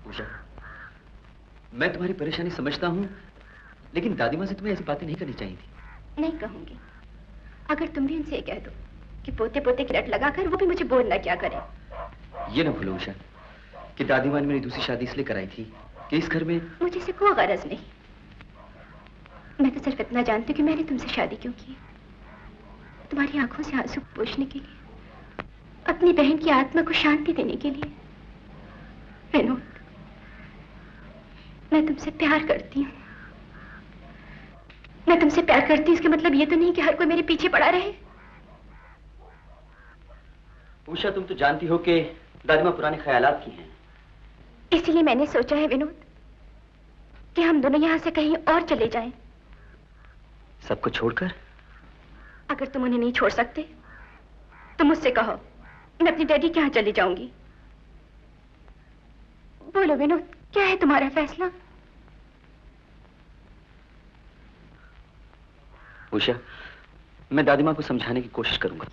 उषा, मैं तुम्हारी परेशानी समझता हूँ, लेकिन दादी माँ से तुम्हें ऐसी बातें नहीं करनी चाहिए थी। नहीं कहूंगी। अगर तुम भी उनसे कह दो कि पोते पोते की रट लगाकर वो भी मुझे बोल ना क्या करें। ये ना भूलो उषा कि दादी माँ ने मेरी दूसरी शादी इसलिए कराई थी कि इस घर में मुझे से कोई गरज नहीं। मैं तो सिर्फ इतना जानती हूँ कि मैंने तुमसे शादी क्यों की। तुम्हारी आंखों से आंसू पोंछने के लिए, अपनी बहन की आत्मा को शांति देने के लिए। विनोद, मैं तुमसे प्यार करती हूँ। मैं तुमसे प्यार करती हूँ, इसका मतलब ये तो नहीं कि हर कोई मेरे पीछे पड़ा रहे। उषा, तुम तो जानती हो कि दादी माँ पुराने ख्यालात की हैं। इसीलिए मैंने सोचा है विनोद कि हम दोनों यहाँ से कहीं और चले जाएं। सबको छोड़कर? अगर तुम उन्हें नहीं छोड़ सकते तो मुझसे कहो, मैं अपनी डैडी के यहाँ चली जाऊंगी। बोलो विनोद, क्या है तुम्हारा फैसला? उषा, मैं दादी माँ को समझाने की कोशिश करूंगा।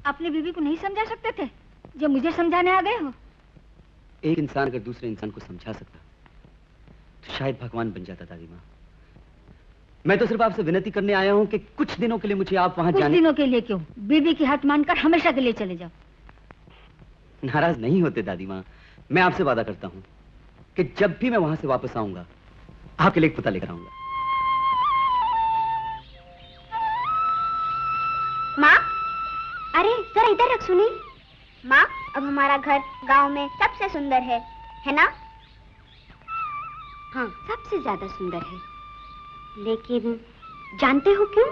अपनी बीवी को नहीं समझा सकते थे? जो मुझे समझाने आ गए हो? एक इंसान अगर दूसरे इंसान को समझा सकता तो शायद भगवान बन जाता दादी माँ। मैं तो सिर्फ आपसे विनती करने आया हूँ कि कुछ दिनों के लिए मुझे आप वहाँ जाने। कुछ दिनों के लिए क्यों? बीबी की हाथ मानकर हमेशा के लिए चले जाओ। नाराज नहीं होते दादी माँ। मैं आपसे वादा करता हूँ कि जब भी मैं वहां से वापस आऊंगा आपके लिए एक पता लेकर आऊंगा। माँ, अरे जरा इधर रख सुनील। माँ, अब हमारा घर गांव में सबसे सुंदर है ना? हाँ, सबसे ज्यादा सुंदर है। लेकिन जानते हो क्यों?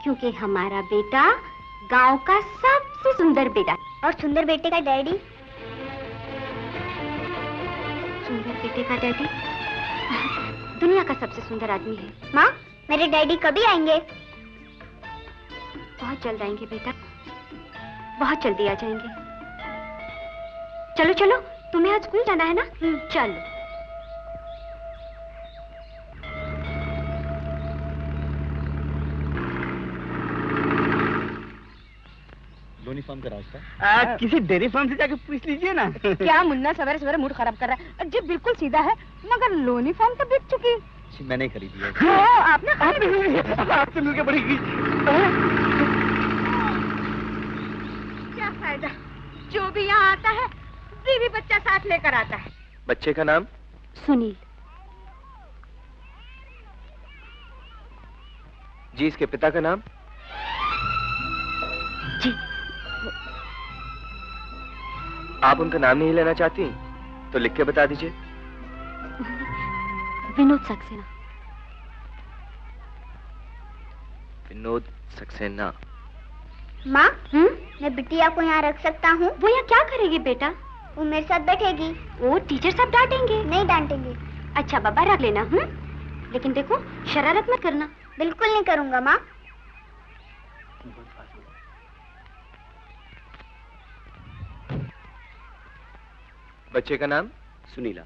क्योंकि हमारा बेटा गांव का सबसे सुंदर बेटा। और सुंदर बेटे का डैडी? सुंदर बेटे का डैडी दुनिया का सबसे सुंदर आदमी है। माँ, मेरे डैडी कभी आएंगे? बहुत जल्द आएंगे बेटा, बहुत जल्दी आ जाएंगे। चलो चलो, तुम्हें आज स्कूल जाना है ना? चलो। लोनी फार्म का रास्ता किसी डेयरी फार्म से जाके पूछ लीजिए ना। क्या मुन्ना सवेरे सवेरे मूड खराब कर रहा है? जी बिल्कुल सीधा है, मगर लोनी फार्म तो बिक चुकी। मैंने खरीदी है। आपने आपसे मिलकर बड़ी क्या फायदा, जो भी यहाँ आता है बीवी बच्चा साथ लेकर आता है। बच्चे का नाम? सुनील। जी, इसके पिता का नाम? जी। आप उनका नाम नहीं लेना चाहती तो लिख के बता दीजिए। विनोद सक्सेना। विनोद सक्सेना। माँ, मैं बिटिया को यहाँ रख सकता हूँ? वो यहाँ क्या करेगी बेटा? वो मेरे साथ बैठेगी। वो टीचर सब डांटेंगे। नहीं डांटेंगे। अच्छा बाबा, रख लेना। लेकिन देखो शरारत मत करना। बिल्कुल नहीं करूँगा माँ। बच्चे का नाम? सुनीला।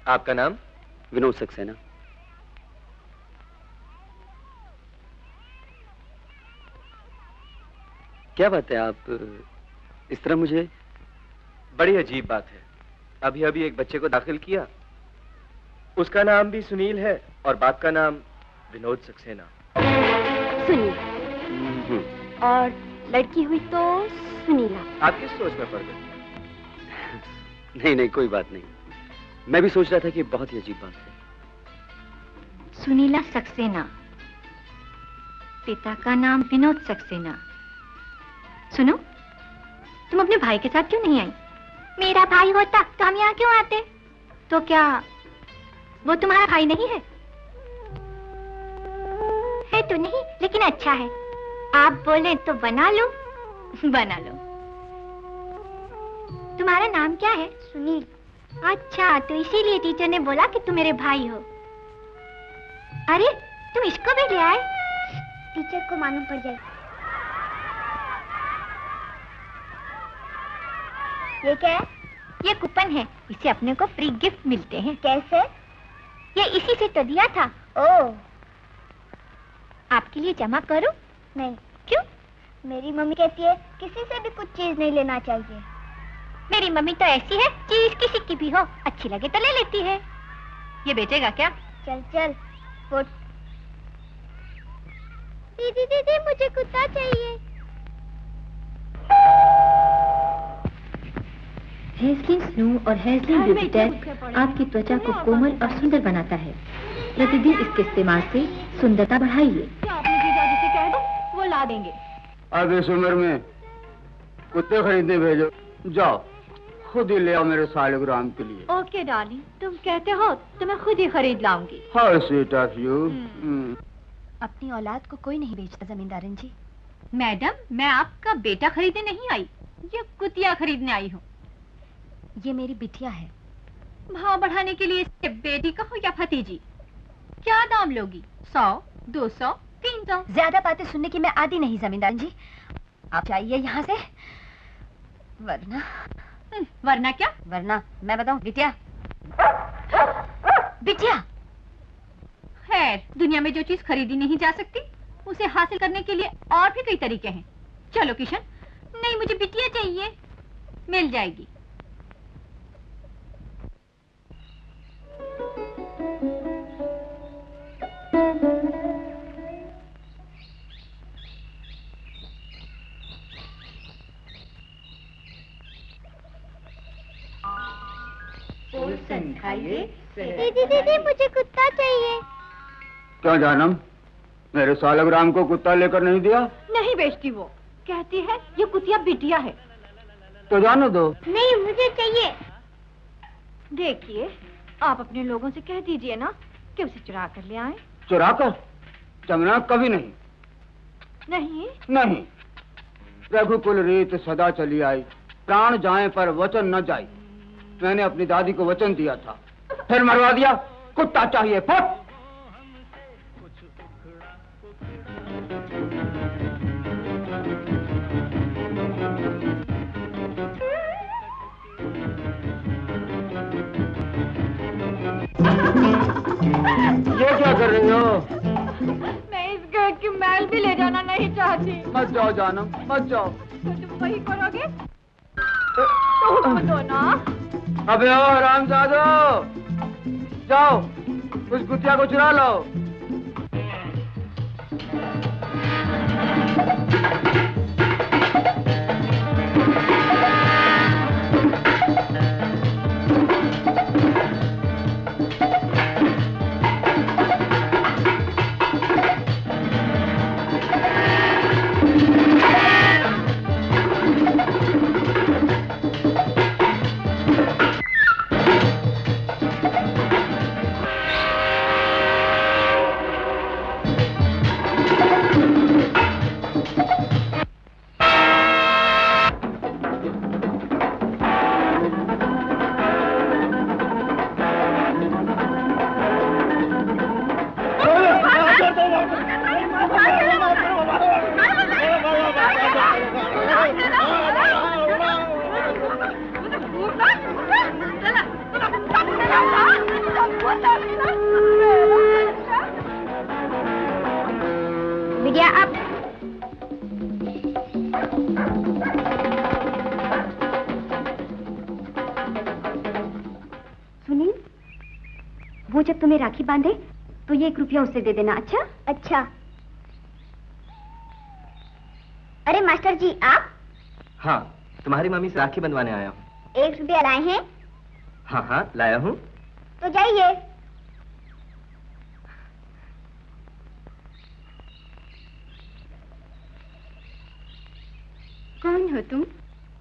आपका नाम? विनोद सक्सेना। क्या बात है, आप इस तरह मुझे? बड़ी अजीब बात है। अभी अभी एक बच्चे को दाखिल किया, उसका नाम भी सुनील है और बाप का नाम विनोद सक्सेना। सुनील। और लड़की हुई तो सुनीला। आप किस सोच में पड़ गए? नहीं नहीं, कोई बात नहीं। मैं भी सोच रहा था कि बहुत ही अजीब बात है। सुनीला सक्सेना, पिता का नाम विनोद सक्सेना। सुनो, तुम अपने भाई के साथ क्यों नहीं आई? मेरा भाई होता तो हम यहाँ क्यों आते? तो क्या वो तुम्हारा भाई नहीं है? है तो नहीं, लेकिन अच्छा है। आप बोले तो बना लो। बना लो। तुम्हारा नाम क्या है? सुनील। अच्छा, तो इसीलिए टीचर ने बोला कि तुम मेरे भाई हो। अरे, तुम इसको भी ले आए? टीचर को मालूम पड़ जाए। ये क्या है? ये कूपन है, इसे अपने को फ्री गिफ्ट मिलते हैं। कैसे? ये इसी से तो दिया था। ओह, आपके लिए जमा करूं? नहीं। क्यों? मेरी मम्मी कहती है किसी से भी कुछ चीज नहीं लेना चाहिए। मेरी मम्मी तो ऐसी है, चीज किसी की भी हो अच्छी लगे तो ले लेती है। ये बेचेगा क्या? चल चल फुट। दीदी दीदी, मुझे कुत्ता चाहिए। हेज़लिन स्नो और हेज़लिन बेबी टेस्ट आपकी त्वचा को कोमल और सुंदर बनाता है। प्रतिदिन इसके इस्तेमाल से सुंदरता बढ़ाइए। अपने जीजाजी से कह दो, वो ला देंगे। अब इस उम्र में कुत्ते खरीदने भेजो। जाओ, खुद ही ले आओ मेरे सालिग्राम के लिए। ओके डार्लिंग, तुम कहते हो तो मैं खुद ही खरीद लाऊंगी। How sweet of you. अपनी औलाद को कोई नहीं बेचता जमींदारन जी। मैडम, मैं आपका बेटा खरीदने नहीं आई, ये कुतिया खरीदने आई हूँ। ये मेरी बिटिया है। भाव बढ़ाने के लिए इसे बेटी कहो या भतीजी? क्या दाम लोगी? 100, 200, 300? ज्यादा बातें सुनने की मैं आदी नहीं जमींदार जी। आप जाइए यहाँ से, वरना। वरना क्या? वरना मैं बताऊं? बिटिया, बिटिया। खैर, दुनिया में जो चीज खरीदी नहीं जा सकती उसे हासिल करने के लिए और भी कई तरीके हैं। चलो किशन। नहीं, मुझे बिटिया चाहिए। मिल जाएगी। दीदी दीदी मुझे कुत्ता चाहिए। क्या जानम, मेरे सालग्राम को कुत्ता लेकर नहीं दिया? नहीं बेचती वो, कहती है ये कुतिया बिटिया है। तो जानो दो। नहीं मुझे चाहिए। देखिए, आप अपने लोगों से कह दीजिए ना कि उसे चुरा कर ले आए। चुरा कर? चंगना कभी नहीं। नहीं नहीं, रघुकुल रीत सदा चली आई, प्राण जाए पर वचन न जाए। मैंने अपनी दादी को वचन दिया था, फिर मरवा दिया। कुत्ता चाहिए, फट। ये क्या कर रही हो? मैं इस घर की मैल भी ले जाना नहीं चाहती। मत जाओ जानम, मत जाओ। तो तुम वही करोगे? तो हुक्म दो ना। अबे ओ हरामजादो, जाओ उस कुतिया को चुरा लो। बिटिया अब सुनील, वो जब तुम्हें राखी बांधे तो ये 1 रुपया उसे दे देना। अच्छा? अच्छा। अरे मास्टर जी आप? हाँ, तुम्हारी मम्मी से राखी बंधवाने आया हूँ। 1 रुपया लाए हैं? हाँ हाँ लाया हूँ। तो जाइए। कौन हो तुम?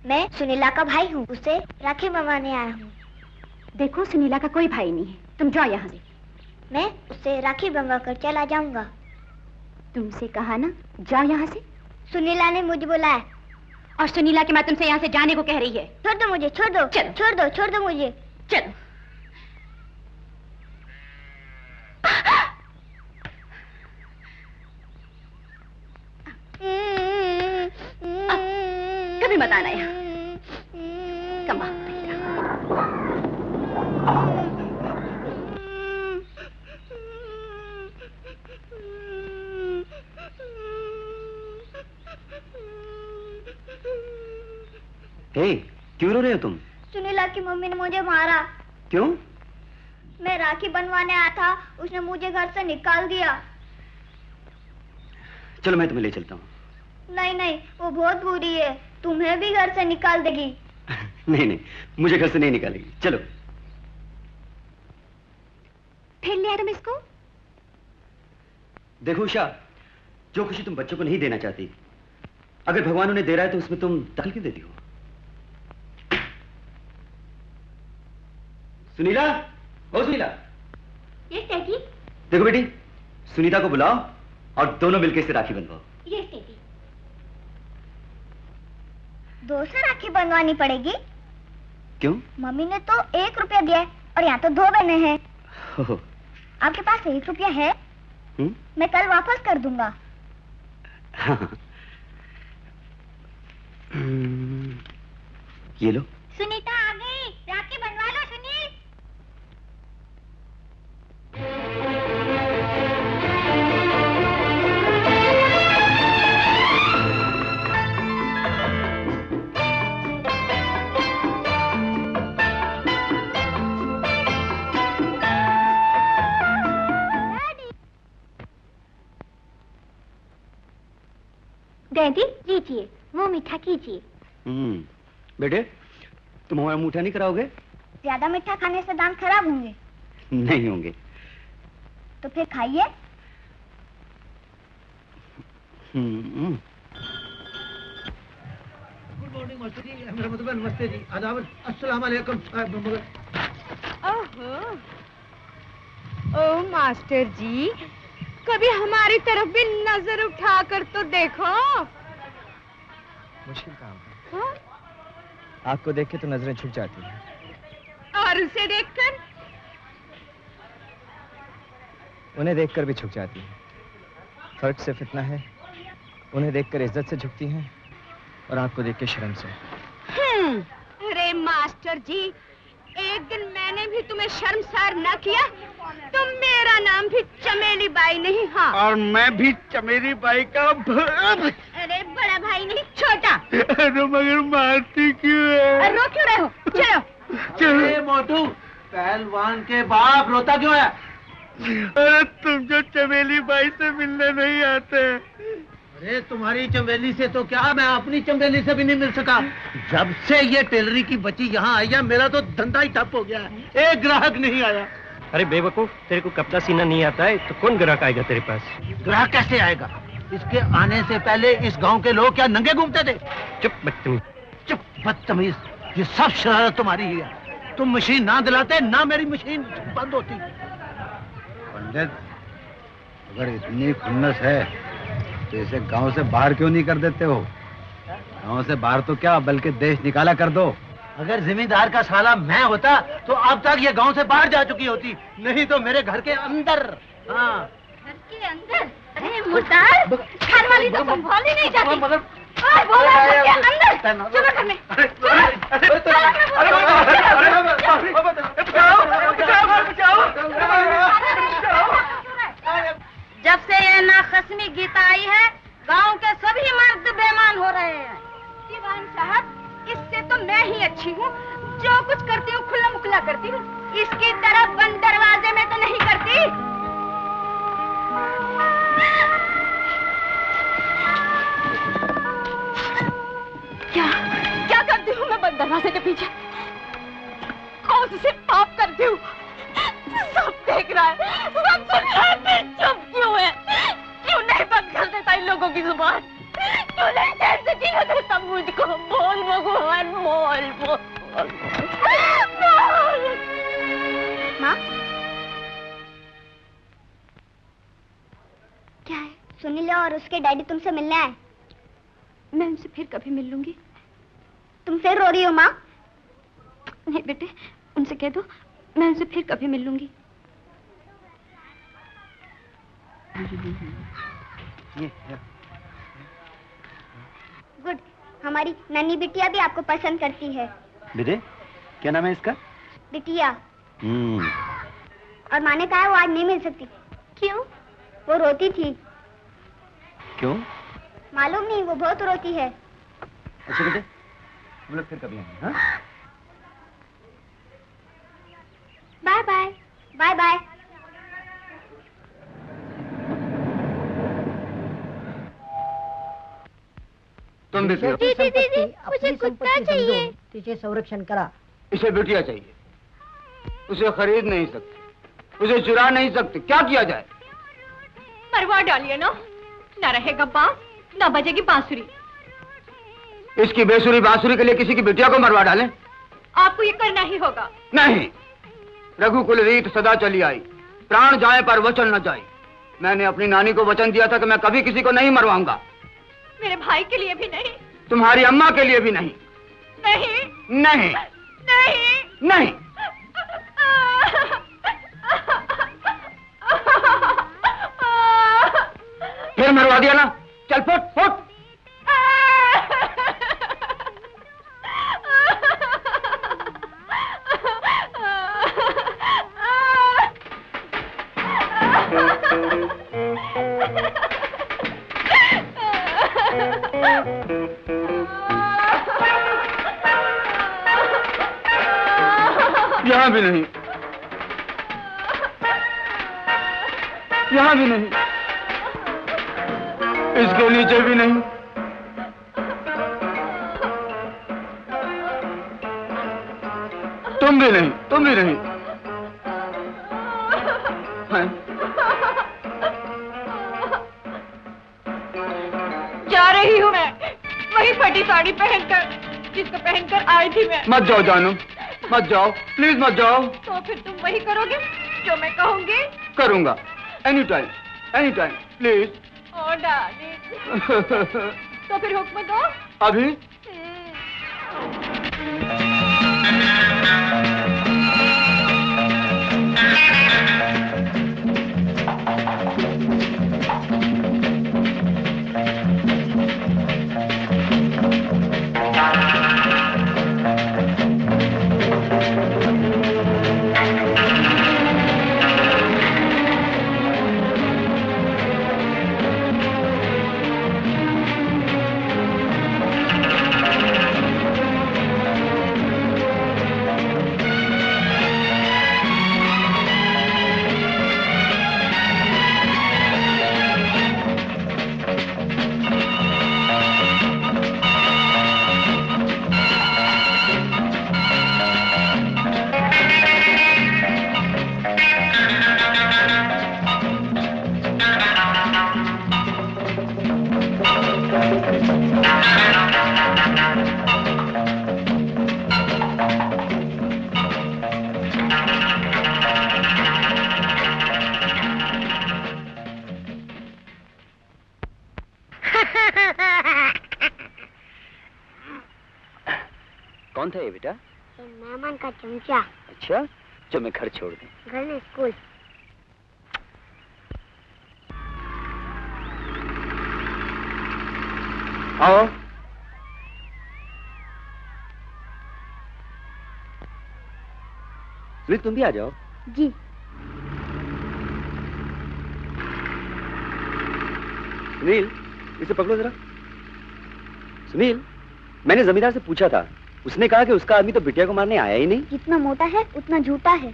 मैं सुनीला का भाई हूँ, उसे राखी बंधवाने आया हूँ। देखो, सुनीला का कोई भाई नहीं है, तुम जाओ यहाँ से। मैं उसे राखी बंधवा कर चला जाऊंगा। तुमसे कहा ना, जाओ यहाँ से। सुनीला ने मुझे बुलाया। और सुनीला की माँ तुमसे यहाँ से जाने को कह रही है। छोड़ दो मुझे, छोड़ दो। चलो। छोड़ दो मुझे। चलो। कभी मत आना यहाँ। कमा क्यों रो रहे हो तुम? सुनीला की मम्मी ने मुझे मारा। क्यों? मैं राखी बनवाने आया था, उसने मुझे घर से निकाल दिया। चलो मैं तुम्हें ले चलता हूँ। नहीं नहीं, वो बहुत बुरी है, तुम्हें भी घर से निकाल देगी। नहीं नहीं, मुझे घर से नहीं निकालेगी। चलो। फिर ले आया तुम इसको? देखो उषा, जो खुशी तुम बच्चों को नहीं देना चाहती, अगर भगवान उन्हें दे रहा है तो उसमें तुम दखल क्यों देती हो? सुनीला, ओ सुनीला। Yes daddy. देखो बेटी, सुनीता को बुलाओ और दोनों मिलकर इसे राखी बंधवाओ। Yes daddy. 2 राखी बनवानी पड़ेगी। क्यों? मम्मी ने तो 1 रुपया दिया है और यहाँ तो 2 बहनें हैं। आपके पास 1 रुपया है? मैं कल वापस कर दूंगा। ये लो। सुनीता आ गई, राखी बनवा लो सुनील। डैडी लीजिए, वो मीठा कीजिए। बेटे, तुम हमारा मीठा नहीं कराओगे? ज्यादा मीठा खाने से दांत खराब होंगे। नहीं होंगे। तो फिर खाइए। गुड मॉर्निंग मास्टर जी, मेरा मतलब नमस्ते जी, आदाब, अस्सलाम वालेकुम। ओह मास्टर जी, कभी हमारी तरफ भी नजर उठाकर तो देखो। मुश्किल काम है। हाँ? आपको देख के तो नजरें छुप जाती हैं। और उसे देखकर? उन्हें देखकर भी छुप जाती हैं। फर्क सिर्फ इतना है, उन्हें देखकर इज्जत से झुकती हैं और आपको देख के शर्म से। अरे मास्टर जी, एक दिन मैंने भी तुम्हें शर्मसार न किया तो मेरा नाम भी चमेली बाई नहीं। हाँ, और मैं भी चमेली बाई का अरे बड़ा भाई नहीं, छोटा। अरे मगर मारती क्यों है? रो क्यों रहे हो? चलो। अरे मोटू, पहलवान के बाप रोता क्यों है? अरे तुम जो चमेली बाई से मिलने नहीं आते। अरे तुम्हारी चमेली से तो क्या, मैं अपनी चमेली से भी नहीं मिल सका। जब से ये टेलरी की बच्ची यहाँ आई है, मेरा तो धंधा ही ठप हो गया है, एक ग्राहक नहीं आया। अरे बेवकूफ, तेरे को कपड़ा सीना नहीं आता है तो कौन ग्राहक आएगा तेरे पास? ग्राहक कैसे आएगा? इसके आने से पहले इस गांव के लोग क्या नंगे घूमते थे? चुप बदतमीज। चुप बदतमीज, ये सब शरारत तुम्हारी ही है। तुम मशीन ना दिलाते ना मेरी मशीन बंद होती। पंडित, अगर इतनी खुन्नस है तो इसे गांव से बाहर क्यों नहीं कर देते हो? गांव से बाहर तो क्या, बल्कि देश निकाला कर दो। अगर जिम्मेदार का साला मैं होता तो अब तक ये गांव से बाहर जा चुकी होती, नहीं तो मेरे घर के अंदर। हाँ, घर के अंदर? अरे मुर्दार, घर वाली तो संभाल ही नहीं जाती। बोला घर के अंदर, चलो घर में। जब से ये नाखस्मी गीत आई है, गांव के सभी मर्द बेईमान हो रहे हैं। दीवान साहब, इससे तो मैं ही अच्छी हूँ, जो कुछ करती हूँ खुला मुखला करती हूँ, इसकी तरह बंद दरवाजे में तो नहीं करती। क्या करती हूँ मैं बंद दरवाजे के पीछे? कौन से पाप करती हूँ? सब देख रहा है, सब सुन रहा है, चुप क्यों है? क्यों नहीं बंद कर देता इन लोगों की जुबान? क्यों नहीं कैसे जीने देता मुझको? बोल भगवान, बोल बोल बोल। माँ, क्या है? सुनील और उसके डैडी तुमसे मिलने आए। मैं उनसे फिर कभी मिल लूंगी। तुम फिर रो रही हो माँ? नहीं बेटे, उनसे कह दो मैं उनसे फिर कभी मिल लूंगी। गुड, हमारी नन्ही बिटिया भी आपको पसंद करती है। बेटे, क्या नाम है इसका? बिटिया। और माँ ने कहा वो आज नहीं मिल सकती। क्यों? वो रोती थी। क्यों? मालूम नहीं, वो बहुत रोती है। अच्छा बेटे, हम लोग फिर कभी आएंगे। हाँ? Bye bye. Bye bye. तुम भी पियो। दीदी, मुझे कुत्ता चाहिए। तुझे संरक्षण करा। इसे बिटिया चाहिए, उसे खरीद नहीं सकते, उसे चुरा नहीं सकते, क्या किया जाए? मरवा डालिए ना रहेगा बांस, ना बजेगी बांसुरी। इसकी बेसुरी बांसुरी के लिए किसी की बिटिया को मरवा डालें? आपको ये करना ही होगा। नहीं, रघुकुल रीत सदा चली आई, प्राण जाए पर वचन न जाए। मैंने अपनी नानी को वचन दिया था कि मैं कभी किसी को नहीं मरवाऊंगा। मेरे भाई के लिए भी नहीं, तुम्हारी अम्मा के लिए भी नहीं। नहीं नहीं नहीं नहीं। फिर मरवा दिया ना, चल फुट फुट। यहाँ भी नहीं, यहाँ भी नहीं, इसके नीचे भी नहीं, तुम भी नहीं, तुम भी नहीं। जा रही हूँ मैं, वही फटी साड़ी पहनकर जिसको पहनकर आई थी मैं। मत जाओ जानू, मत जाओ, प्लीज मत जाओ। तो फिर तुम वही करोगे जो मैं कहूँगी? करूंगा, any time, please. Oh darling. तो फिर हुक्म दो। अभी? कौन था ये बेटा? मेहमान का चमचा। अच्छा, जो मैं घर छोड़ दूं। घर में स्कूल। आओ। सुनील तुम भी आ जाओ। जी। सुनील इसे पकड़ो जरा। सुनील, मैंने जमींदार से पूछा था, उसने कहा कि उसका आदमी तो बिटिया को मारने आया ही नहीं। जितना मोटा है उतना झूठा है।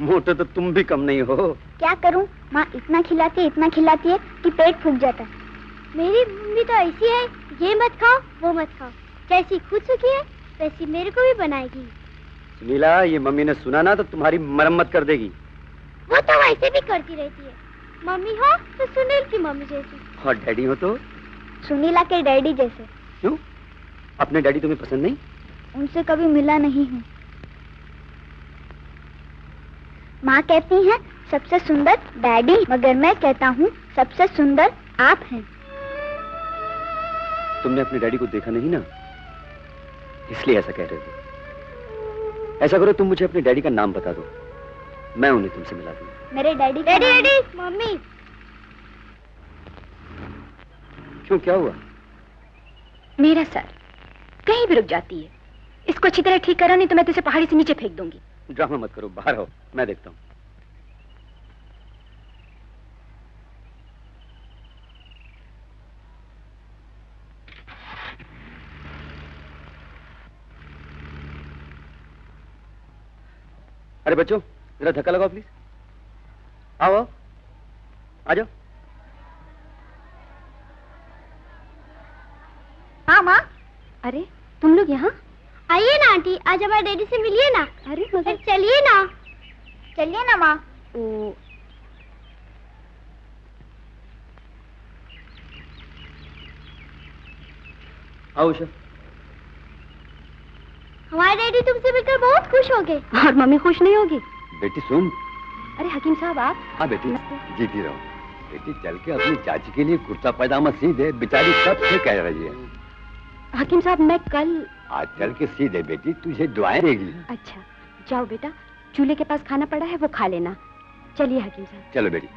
मोटे तो तुम भी कम नहीं हो। क्या करूं, माँ इतना खिलाती है कि पेट फूक जाता है। मेरी मम्मी तो ऐसी है, ये मत खाओ वो मत खाओ, जैसी खुद सुखी है वैसी मेरे को भी बनाएगी। सुनीला, ये मम्मी ने सुना ना तो तुम्हारी मरम्मत कर देगी। वो तो वैसे भी करती रहती है। मम्मी हो तो सुनील की मम्मी जैसी, और डैडी हो तो सुनीला के डैडी जैसे। क्यों? अपने डैडी तुम्हें पसंद नहीं? उनसे कभी मिला नहीं हूँ। माँ कहती हैं सबसे सुंदर डैडी, मगर मैं कहता हूँ सबसे सुंदर आप हैं। तुमने अपने डैडी को देखा नहीं ना, इसलिए ऐसा कह रहे हो। ऐसा करो, तुम मुझे अपने डैडी का नाम बता दो, मैं उन्हें तुमसे मिला दूंगा। मेरे डैडी डैडी मम्मी। क्यों, क्या हुआ? मेरा सर कहीं भी रुक जाती है, इसको अच्छी तरह ठीक करो नहीं तो मैं तुझे पहाड़ी से नीचे फेंक दूंगी। ड्रामा मत करो, बाहर हो, मैं देखता हूँ। अरे बच्चों, जरा धक्का लगाओ प्लीज। आओ आओ, आ जाओ। हाँ माँ। अरे तुम लोग यहाँ? आइए ना आंटी, आज हमारे डैडी से मिलिए ना। अरे मगर चलिए ना, चलिए ना माँ। आओ उषा। हमारे डैडी तुमसे मिलकर बहुत खुश हो गए। और मम्मी खुश नहीं होगी? बेटी सुन। अरे हकीम साहब आप? हाँ बेटी, जीती रहो। बेटी चल के अपनी चाची के लिए कुर्ता पैजामा सी दे, बेचारी कब से कह रही है। हकीम साहब मैं कल। आज चल के सी दे बेटी, तुझे दुआएं देगी। अच्छा जाओ बेटा, चूल्हे के पास खाना पड़ा है वो खा लेना। चलिए हकीम साहब। चलो बेटी।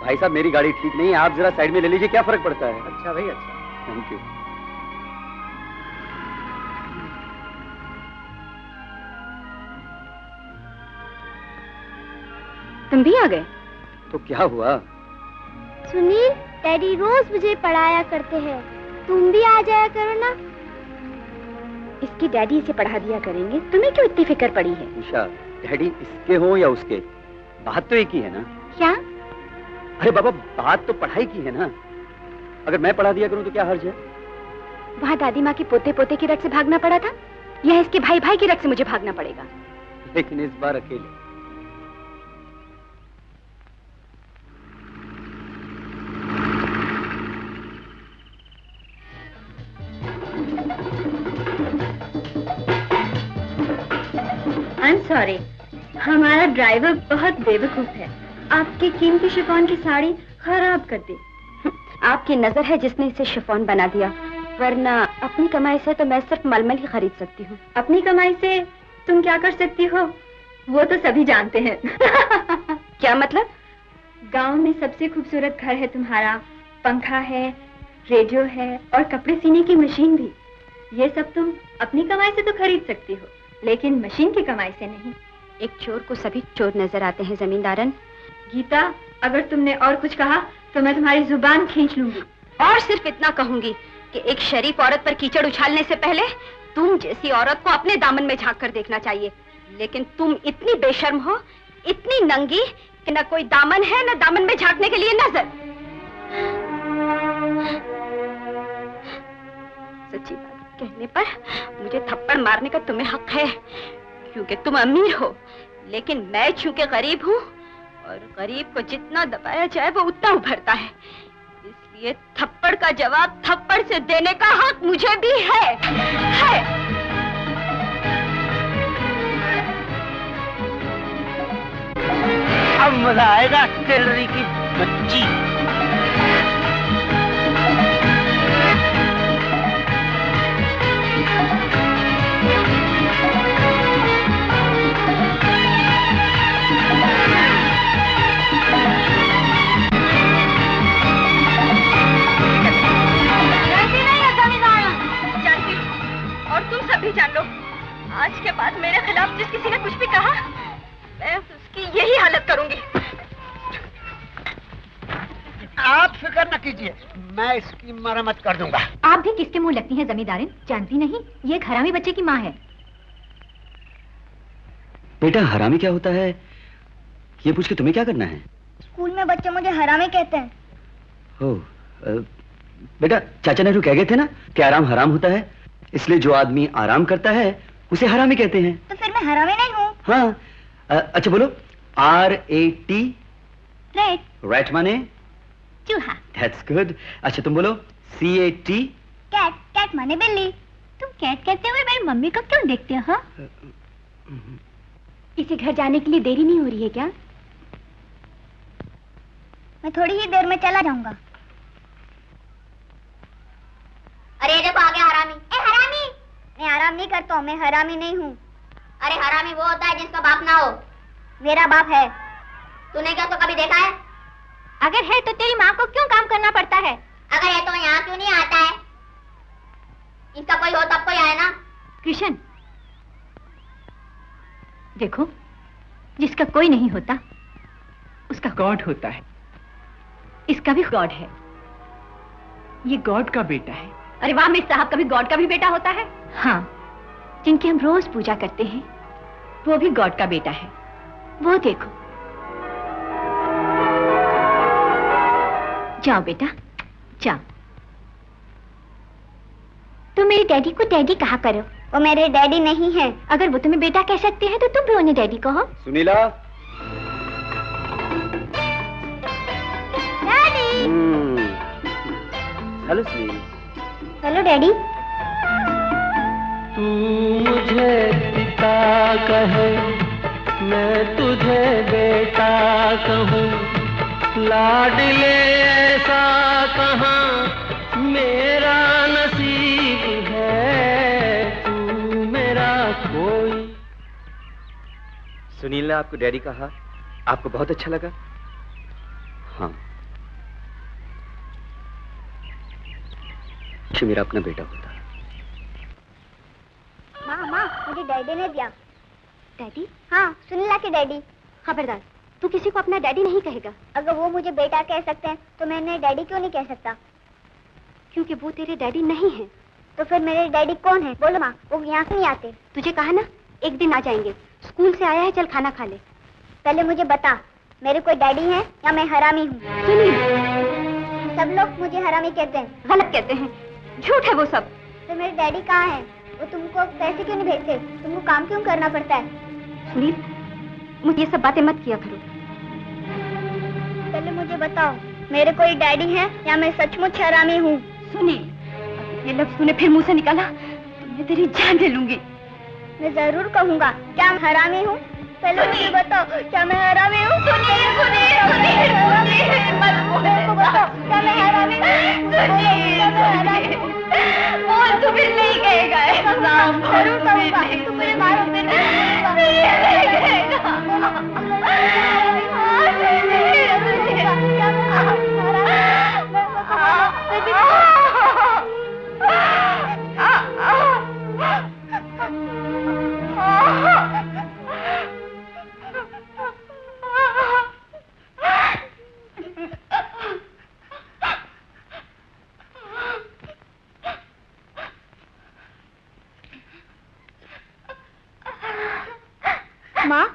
भाई साहब मेरी गाड़ी ठीक नहीं है, आप जरा साइड में ले लीजिए, क्या फर्क पड़ता है? अच्छा भाई अच्छा। Thank you. तुम भी आ गए? तो क्या हुआ? सुनील, डैडी रोज मुझे पढ़ाया करते हैं, तुम भी आ जाया करो ना। इसकी डैडी इसे पढ़ा दिया करेंगे, तुम्हें क्यों इतनी फिक्र पड़ी है? उषा, डैडी इसके हो या उसके, बात तो एक ही है ना। क्या? अरे बाबा, बात तो पढ़ाई की है ना। अगर मैं पढ़ा दिया करूं तो क्या हर्ज है? वहाँ दादी माँ के पोते पोते की रट से भागना पड़ा था, या इसके भाई भाई की रट से मुझे भागना पड़ेगा? लेकिन इस बार अकेले। आई एम सॉरी, हमारा ड्राइवर बहुत बेवकूफ है, आपकी कीमती शिफॉन की साड़ी खराब कर दी। आपकी नजर है जिसने इसे शिफॉन बना दिया, वरना अपनी कमाई से तो मैं सिर्फ मलमल ही खरीद सकती हूँ। अपनी कमाई से तुम क्या कर सकती हो वो तो सभी जानते हैं। क्या मतलब? गांव में सबसे खूबसूरत घर है तुम्हारा, पंखा है, रेडियो है और कपड़े सीने की मशीन भी। ये सब तुम अपनी कमाई से तो खरीद सकती हो, लेकिन मशीन की कमाई से नहीं। एक चोर को सभी चोर नजर आते हैं जमींदारन। गीता, अगर तुमने और कुछ कहा तो मैं तुम्हारी जुबान खींच लूंगी। और सिर्फ इतना कहूंगी कि एक शरीफ औरत पर कीचड़ उछालने से पहले तुम जैसी औरत को अपने दामन में झांक कर देखना चाहिए। लेकिन तुम इतनी बेशर्म हो, इतनी नंगी कि न कोई दामन है न दामन में झांकने के लिए नजर। सच्ची बात कहने पर मुझे थप्पड़ मारने का तुम्हें हक है, क्योंकि तुम अमीर हो, लेकिन मैं चूंकि गरीब हूँ और गरीब को जितना दबाया जाए वो उतना उभरता है, इसलिए थप्पड़ का जवाब थप्पड़ से देने का हक मुझे भी है। अब मजा आएगा टेलरी की बच्ची। और तुम सभी जान लो, आज के बाद मेरे खिलाफ जिस किसी ने कुछ भी कहा, मैं उसकी यही हालत करूंगी। आप फिक्र न कीजिए, मैं इसकी मरम्मत कर दूंगा। आप भी किसके मुंह लगती हैं जमींदारिन? जानती नहीं ये एक हरामी बच्चे की माँ है। बेटा, हरामी क्या होता है ये पूछ के तुम्हें क्या करना है? स्कूल में बच्चे मुझे हरामी कहते हैं। हो बेटा, चाचा नेहरू कह गए थे ना कि आराम हराम होता है, इसलिए जो आदमी आराम करता है उसे हरामी कहते हैं। तो फिर मैं हरामी नहीं हूँ? हाँ, अच्छा बोलो, RAT? रेट। रैट माने? चूहा। That's good. अच्छा तुम बोलो, CAT? कैट। कैट माने बिल्ली। तुम कैट कहते हुए मेरी मम्मी को क्यों देखते हो? इसे घर जाने के लिए देरी नहीं हो रही है क्या? मैं थोड़ी ही देर में चला जाऊंगा। अरे देखो आ गया हरामी। ए हरामी! मैं आराम नहीं करता हूँ, मैं हरामी नहीं हूँ। अरे हरामी वो होता है जिसका बाप ना हो। मेरा बाप है। तूने क्या तो कभी देखा है? अगर है तो तेरी माँ को क्यों काम करना पड़ता है? अगर है तो यहाँ क्यों नहीं आता है? इसका कोई हो तब कोई आए ना। कृष्ण, देखो, जिसका कोई नहीं होता उसका गॉड होता है। इसका भी गॉड है, ये गॉड का बेटा है। अरे वाह मिस साहब, कभी गॉड का भी बेटा होता है? हाँ, जिनकी हम रोज पूजा करते हैं वो भी गॉड का बेटा है। वो देखो। जाओ बेटा, जाओ। तुम मेरे डैडी को डैडी कहा करो, वो मेरे डैडी नहीं है। अगर वो तुम्हें बेटा कह सकते हैं तो तुम भी उन्हें डैडी कहो। Sunila. Daddy. Hello Sunil. Hello daddy. तू मुझे पिता कहे, मैं तुझे बेटा कहूँ, लाडले ऐसा कहाँ मेरा नसीब है, तू मेरा कोई। सुनील ने आपको डैडी कहा, आपको बहुत अच्छा लगा? हाँ, कि मेरा अपना बेटा होता। माँ, मुझे डैडी ने दिया। डैडी? हाँ, सुनीला के डैडी। खबरदार, तू किसी को अपना डैडी नहीं कहेगा। अगर वो मुझे बेटा कह सकते हैं तो मैं उन्हें डैडी क्यों नहीं कह सकता? क्योंकि वो तेरे डैडी नहीं हैं। तो फिर मेरे डैडी कौन है? बोलो माँ, वो यहाँ से नहीं आते। तुझे कहा ना, एक दिन आ जाएंगे। स्कूल से आया है, चल खाना खा ले। पहले मुझे बता, मेरे कोई डैडी है या मैं हरामी हूँ? सुनील, सब लोग मुझे हरामी कहते हैं। गलत कहते हैं, झूठ है वो सब। तो मेरे डैडी कहाँ हैं? वो तुमको पैसे क्यों नहीं भेजते? तुमको काम क्यों करना पड़ता है? सुनील, मुझे ये सब बातें मत किया करो। पहले मुझे बताओ, मेरे कोई डैडी है या मैं सचमुच हरामी हूँ? सुनील, ये लफ्ज़ तूने फिर मुंह से निकाला तो मैं तेरी जान ले लूंगी। मैं जरूर कहूँगा, क्या मैं हरामी हूँ? पहले मुझे बताओ, क्या मैं हरामी हूँ? सुनील, मत बताओ, क्या मैं हरामी हूँ? बोल, तू फिर नहीं कहेगा ऐसा। जरूर कहूँगा, तू मुझे मारो फिर नहीं माँ,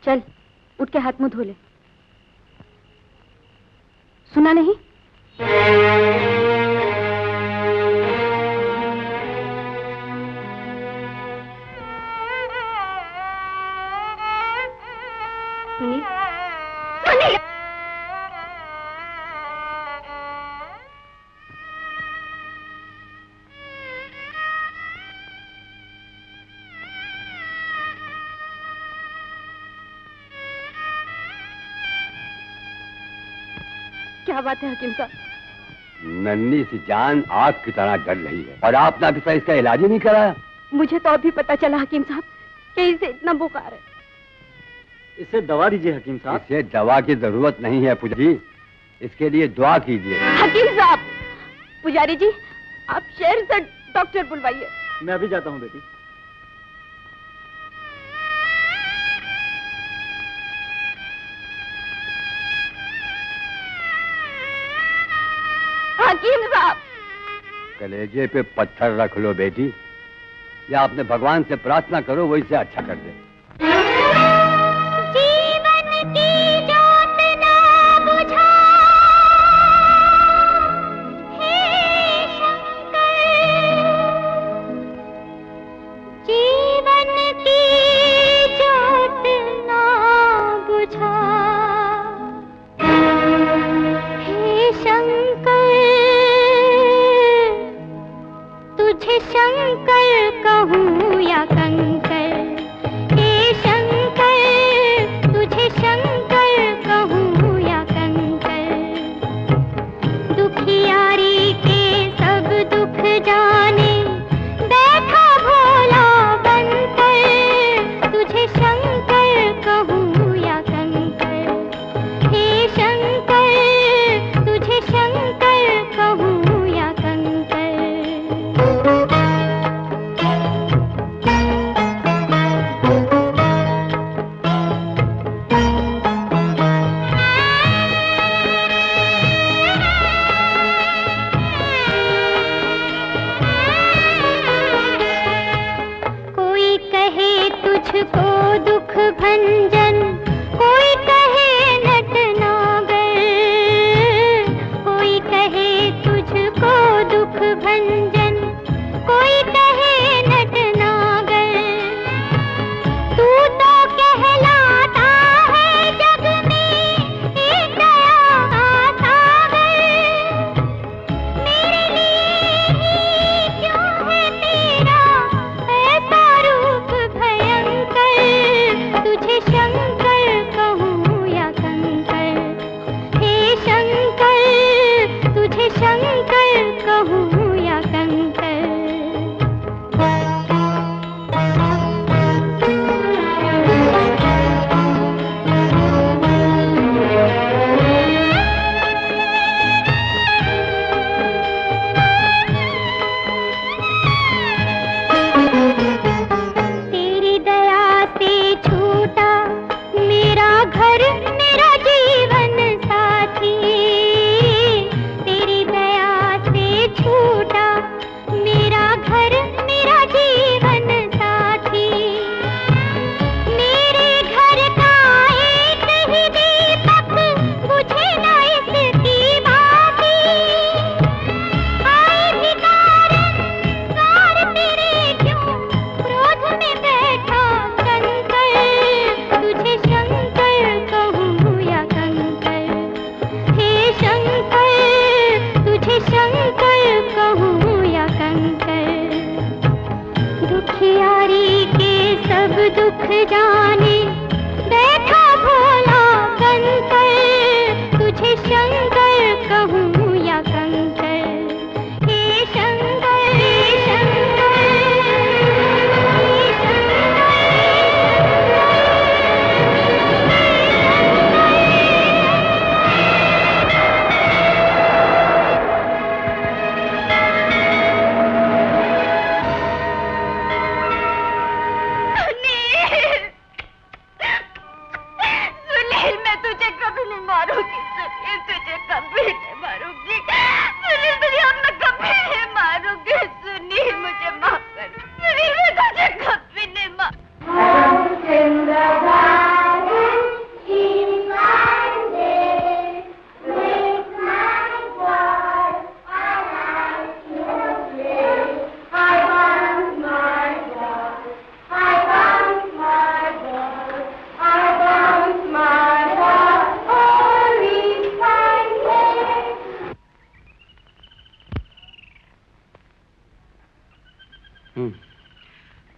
चल, उठ के हाथ मुंह धो ले। सुना नहीं? सुनील, सुनील! क्या बात है हकीम साहब? नन्ही सी जान आग की तरह जल रही है और आपने अभी तक इसका इलाज ही नहीं कराया। मुझे तो अभी पता चला हकीम साहब कि इसे इतना बुखार है। इसे दवा दीजिए हकीम साहब। इसे दवा की जरूरत नहीं है पुजारी जी, इसके लिए दुआ कीजिए। हकीम साहब, पुजारी जी, आप शहर से डॉक्टर बुलवाइए। मैं अभी जाता हूँ बेटी। हकीम साहब, कलेजे पे पत्थर रख लो बेटी, या अपने भगवान से प्रार्थना करो वो इसे अच्छा कर दे। जीवन की जोत ना बुझा हे शंकर, जीवन की जोत ना बुझा हे शंकर, तुझे शंकर कहूँ या कंकर, हे शंकर, तुझे शंकर कहूँ या कंकर, दुखियारी के सब दुख जाने बैठा भोला बनकर, तुझे शंकर कहूँ या कंकर, हे शंकर, तुझे शंकर कहूँ या कंकर।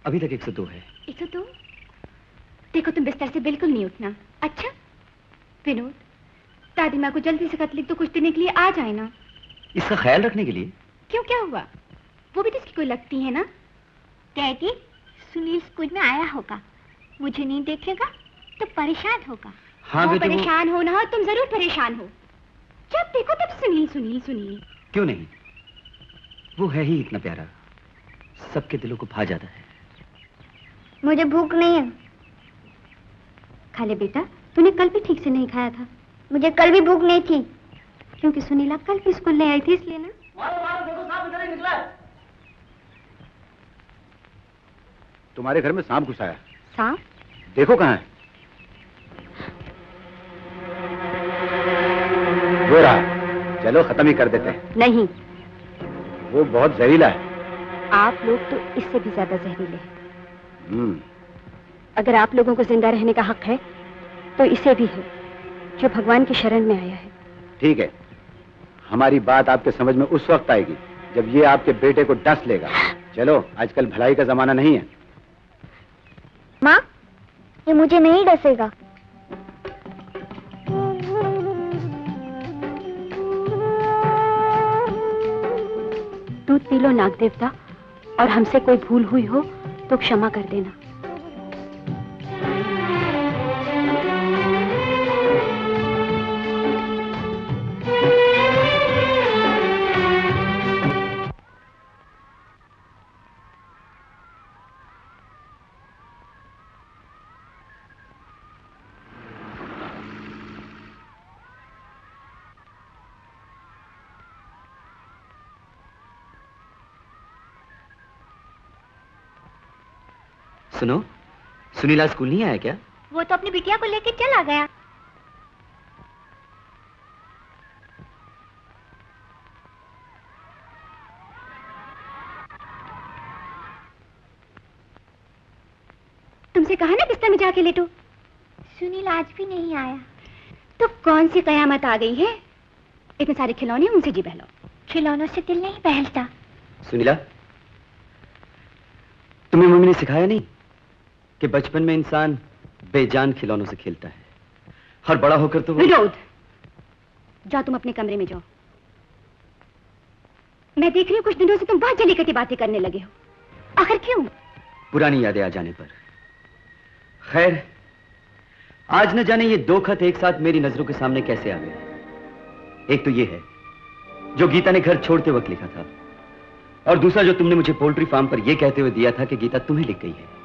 अभी तक 102 है। 102? देखो तुम बिस्तर से बिल्कुल नहीं उठना। अच्छा विनोद, दादी माँ को जल्दी से खत लिख दो, कुछ देने के लिए आ जाए ना। इसका ख्याल रखने के लिए? क्यों, क्या हुआ? वो भी तो इसकी कोई लगती है ना। डैडी, सुनील स्कूल में आया होगा, मुझे नहीं देखेगा तो परेशान होगा। हाँ वो बेटे, परेशान हो ना हो, तुम जरूर परेशान हो। जब देखो तब सुनील सुनील सुनील। क्यों नहीं, वो है ही इतना प्यारा, सबके दिलों को भा जाता है। मुझे भूख नहीं है। खा ले बेटा, तूने कल भी ठीक से नहीं खाया था। मुझे कल भी भूख नहीं थी। क्योंकि सुनीला कल भी स्कूल ले आई थी, इसलिए ना। तुम्हारे घर में सांप घुसा है। सांप? देखो कहाँ है। वो रहा, चलो खत्म ही कर देते हैं। नहीं, वो बहुत जहरीला है। आप लोग तो इससे भी ज्यादा जहरीले हैं। अगर आप लोगों को जिंदा रहने का हक है तो इसे भी है, जो भगवान की शरण में आया है। ठीक है, हमारी बात आपके समझ में उस वक्त आएगी जब ये आपके बेटे को डस लेगा। चलो, आजकल भलाई का जमाना नहीं है। माँ, ये मुझे नहीं डसेगा। दूध पी लो नाग देवता, और हमसे कोई भूल हुई हो तो क्षमा कर देना। सुनो, सुनीला स्कूल नहीं आया क्या? वो तो अपनी बिटिया को लेकर चला गया। तुमसे कहा ना बिस्तर में जाके लेटो। सुनील आज भी नहीं आया। तो कौन सी कयामत आ गई है? इतने सारे खिलौने, उनसे जी बहलो। खिलौनों से दिल नहीं बहलता। सुनीला, तुम्हें मम्मी ने सिखाया नहीं कि बचपन में इंसान बेजान खिलौनों से खेलता है और बड़ा होकर तो विनोद, जाओ तुम अपने कमरे में जाओ। मैं देख रही हूँ कुछ दिनों से तुम बहुत जली कटी बातें करने लगे हो। आखिर क्यों? पुरानी यादें आ जाने पर। खैर, आज न जाने ये दो खत एक साथ मेरी नजरों के सामने कैसे आ गए। एक तो ये है जो गीता ने घर छोड़ते वक्त लिखा था, और दूसरा जो तुमने मुझे पोल्ट्री फार्म पर यह कहते हुए दिया था कि गीता तुम्हें लिख गई है।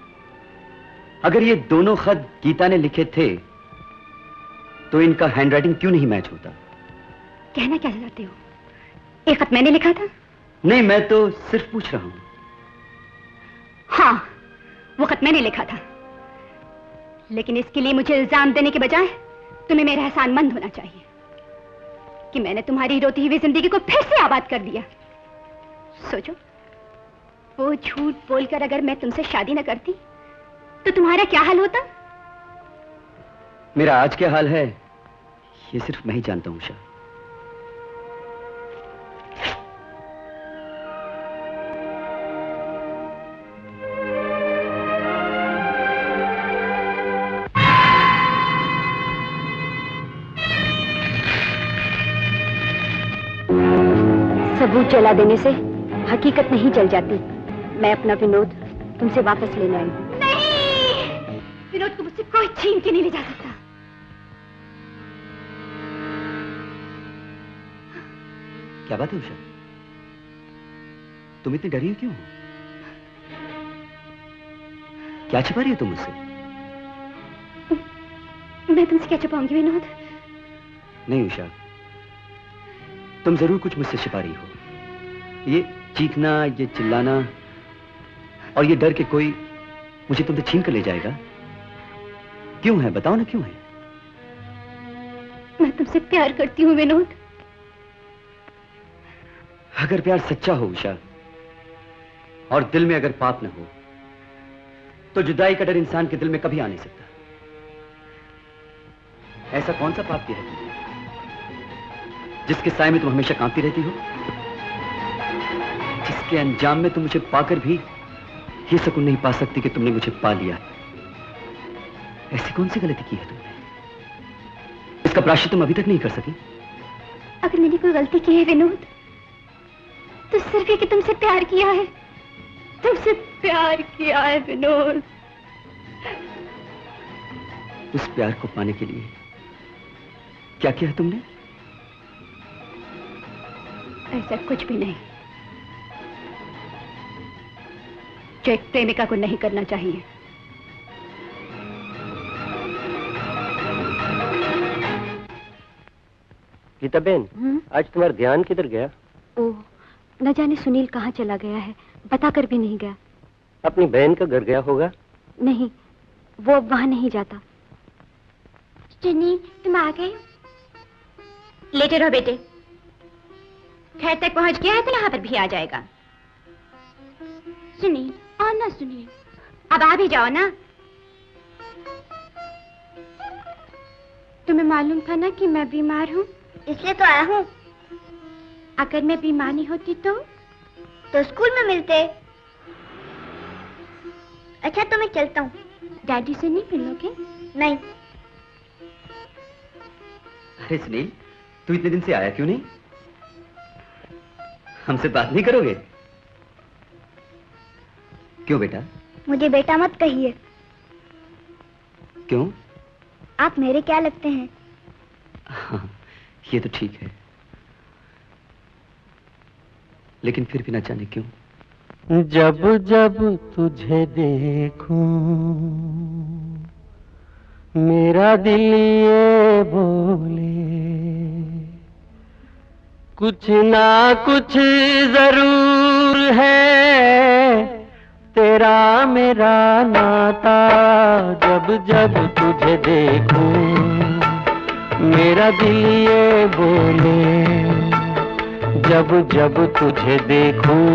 अगर ये दोनों खत गीता ने लिखे थे तो इनका हैंडराइटिंग क्यों नहीं मैच होता? कहना क्या चाहते हो? एक खत मैंने लिखा था? नहीं, मैं तो सिर्फ पूछ रहा हूं। हाँ, वो खत मैंने लिखा था, लेकिन इसके लिए मुझे इल्जाम देने के बजाय तुम्हें मेरा एहसानमंद होना चाहिए कि मैंने तुम्हारी रोती हुई जिंदगी को फिर से आबाद कर दिया। सोचो, वो झूठ बोलकर अगर मैं तुमसे शादी न करती तो तुम्हारा क्या हाल होता? मेरा आज क्या हाल है ये सिर्फ मैं ही जानता हूं उषा। सबूत जला देने से हकीकत नहीं जल जाती। मैं अपना विनोद तुमसे वापस लेने आई हूँ। नहीं! विनोद को मुझसे कोई छीन के नहीं ले जा सकता। क्या बात है उषा? तुम इतनी डरी हो क्यों? क्या छिपा रही हो तुम मुझसे? मैं तुमसे क्या छिपाऊंगी विनोद? नहीं उषा, तुम जरूर कुछ मुझसे छिपा रही हो। ये चीखना, ये चिल्लाना और ये डर कि कोई मुझे तुमसे छीन कर ले जाएगा, क्यों है? बताओ ना क्यों है? मैं तुमसे प्यार करती हूँ विनोद। अगर प्यार सच्चा हो उषा, और दिल में अगर पाप न हो, तो जुदाई का डर इंसान के दिल में कभी आ नहीं सकता। ऐसा कौन सा पाप किया है तुमने जिसके साए में तुम हमेशा कांपती रहती हो, जिसके अंजाम में तुम मुझे पाकर भी ये सुकून नहीं पा सकती कि तुमने मुझे पा लिया। ऐसी कौन सी गलती की है तुमने? इसका प्रायश्चित तुम अभी तक नहीं कर सकी? अगर मैंने कोई गलती की है विनोद, तो सिर्फ ये कि तुमसे प्यार किया है। तुमसे प्यार किया है विनोद। उस प्यार को पाने के लिए क्या किया है तुमने? ऐसा कुछ भी नहीं जो एक प्रेमिका को नहीं करना चाहिए। गीता बहन, आज तुम्हारा ध्यान किधर गया? ओह, न जाने सुनील कहाँ चला गया है, बता कर भी नहीं गया। अपनी बहन का घर गया होगा। नहीं, वो अब वहाँ नहीं जाता। सुनील, तुम आ गए? लेटे रहो बेटे, खैर तक पहुंच गया है तो यहाँ पर भी आ जाएगा। सुनील, और ना सुनील, अब आ भी जाओ ना। तुम्हें मालूम था ना कि मैं बीमार हूँ, इसलिए तो आया हूँ। अगर मैं बीमार नहीं होती तो स्कूल में मिलते। अच्छा तो मैं चलता हूँ। डैडी से नहीं मिलोगे? नहीं। अरे सुनील, तू इतने दिन से आया क्यों नहीं? हमसे बात नहीं करोगे? क्यों बेटा? मुझे बेटा मत कहिए। क्यों? आप मेरे क्या लगते हैं? हाँ, ये तो ठीक है, लेकिन फिर भी ना जाने क्यों। जब जब तुझे देखूं मेरा दिल ये बोले, कुछ ना कुछ जरूर है तेरा मेरा नाता। जब जब तुझे देखूं मेरा दिल ये बोले, जब जब तुझे देखूं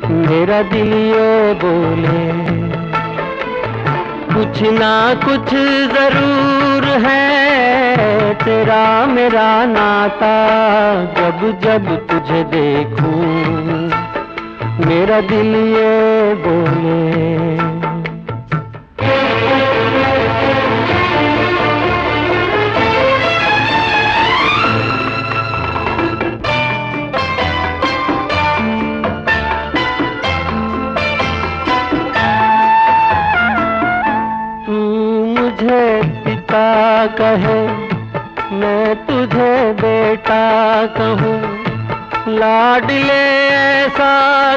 मेरा दिल ये बोले, कुछ ना कुछ जरूर है तेरा मेरा नाता। जब जब तुझे देखूं मेरा दिल ये बोले। कहे मैं तुझे बेटा कहूँ, लाडले ऐसा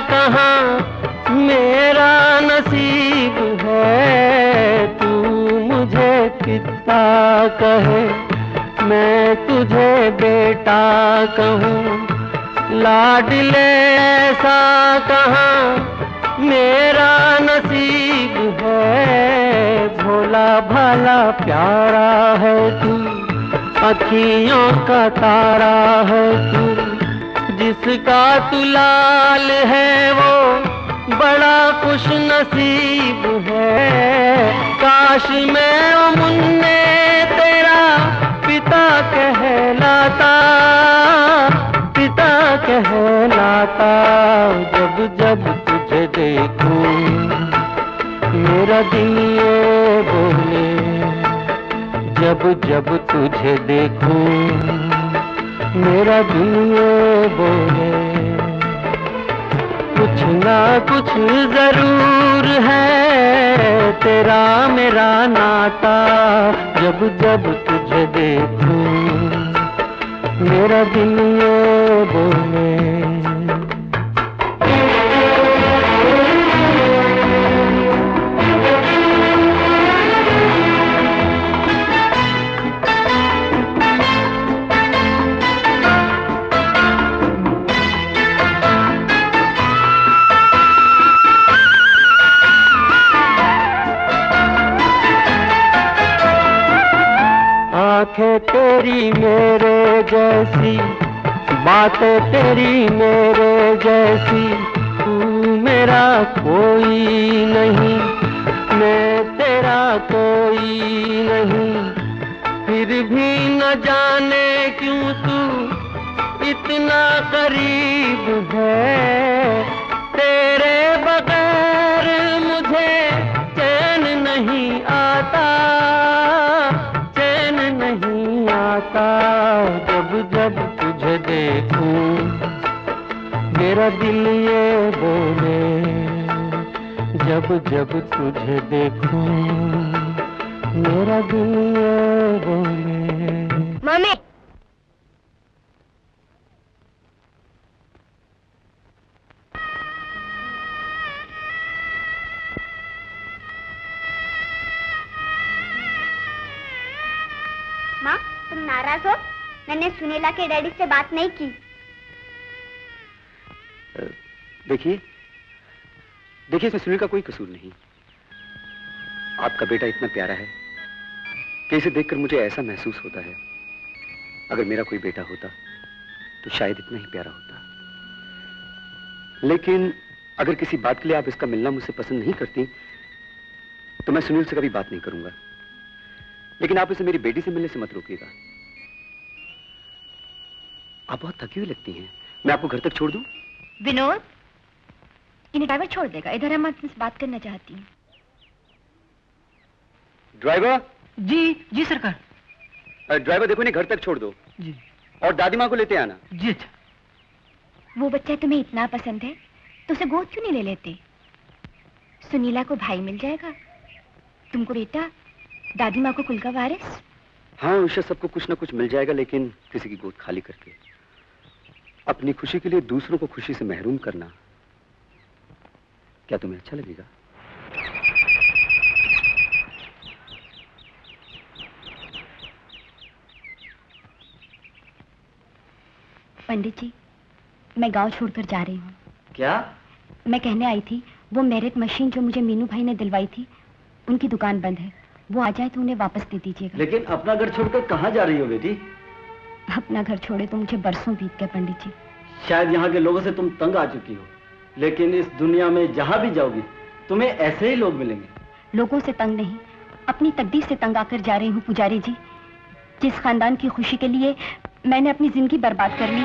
कहाँ मेरा नसीब है। तू मुझे पिता कहे मैं तुझे बेटा कहूँ, लाडले ऐसा कहाँ मेरा नसीब है। भोला भाला प्यारा है तू, अखियों का तारा है तू, जिसका तू लाल है वो बड़ा खुश नसीब है। काश मैं ओ मुन्ने तेरा पिता कहलाता, पिता कहलाता। जब जब तुझे देखूं मेरा दिल ये बोले, जब जब तुझे देखूं मेरा दिल ये बोले, कुछ ना कुछ जरूर है तेरा मेरा नाता। जब जब तुझे देखूं मेरा दिल ये बोले। आंखें तेरी मेरे जैसी, बातें तेरी मेरे जैसी, तू मेरा कोई नहीं, मैं तेरा कोई नहीं। फिर भी न जाने क्यों तू इतना करीब है, तेरे बगैर देखूं, मेरा दिल ये बोले जब जब तुझे देखूं, मेरा दिल ये बोले। मम्मी माँ, तुम नाराज हो? मैंने सुनीला के डैडी से बात नहीं की। देखिए इसमें सुनील का कोई कसूर नहीं। आपका बेटा इतना प्यारा है कि इसे देखकर मुझे ऐसा महसूस होता है, अगर मेरा कोई बेटा होता तो शायद इतना ही प्यारा होता। लेकिन अगर किसी बात के लिए आप इसका मिलना मुझसे पसंद नहीं करती तो मैं सुनील से कभी बात नहीं करूंगा। लेकिन आप इसे मेरी बेटी से मिलने से मत रोकिएगा। आप बहुत थकी हुई लगती हैं, मैं आपको घर तक छोड़ दूं? विनोद, इन्हें ड्राइवर छोड़ देगा, इधर हम आपसे बात करना चाहती हूँ। ड्राइवर? जी सरकार। ड्राइवर देखो, इन्हें घर तक छोड़ दो जी, और दादी माँ को लेते आना। जी अच्छा। वो बच्चा तुम्हें इतना पसंद है तो उसे गोद क्यों नहीं ले लेते? सुनीला को भाई मिल जाएगा, तुमको बेटा, दादी माँ को कुल का वारिस। हाँ, उसे सबको कुछ ना कुछ मिल जाएगा, लेकिन किसी की गोद खाली करके अपनी खुशी के लिए दूसरों को खुशी से महरूम करना क्या तुम्हें अच्छा लगेगा? पंडित जी, मैं गांव छोड़कर जा रही हूँ। क्या? मैं कहने आई थी, वो मेरिट मशीन जो मुझे मीनू भाई ने दिलवाई थी, उनकी दुकान बंद है, वो आ जाए तो उन्हें वापस दे दीजिएगा। लेकिन अपना घर छोड़कर कहाँ जा रही हो बेटी? अपना घर छोड़े तो मुझे बरसों बीत गए पंडित जी। शायद यहाँ के लोगों से तुम तंग आ चुकी हो, लेकिन इस दुनिया में जहाँ भी जाओगी तुम्हें ऐसे ही लोग मिलेंगे। लोगों से तंग नहीं, अपनी तकदीर से तंग आकर जा रही हूँ पुजारी जी। जिस खानदान की खुशी के लिए मैंने अपनी जिंदगी बर्बाद कर ली,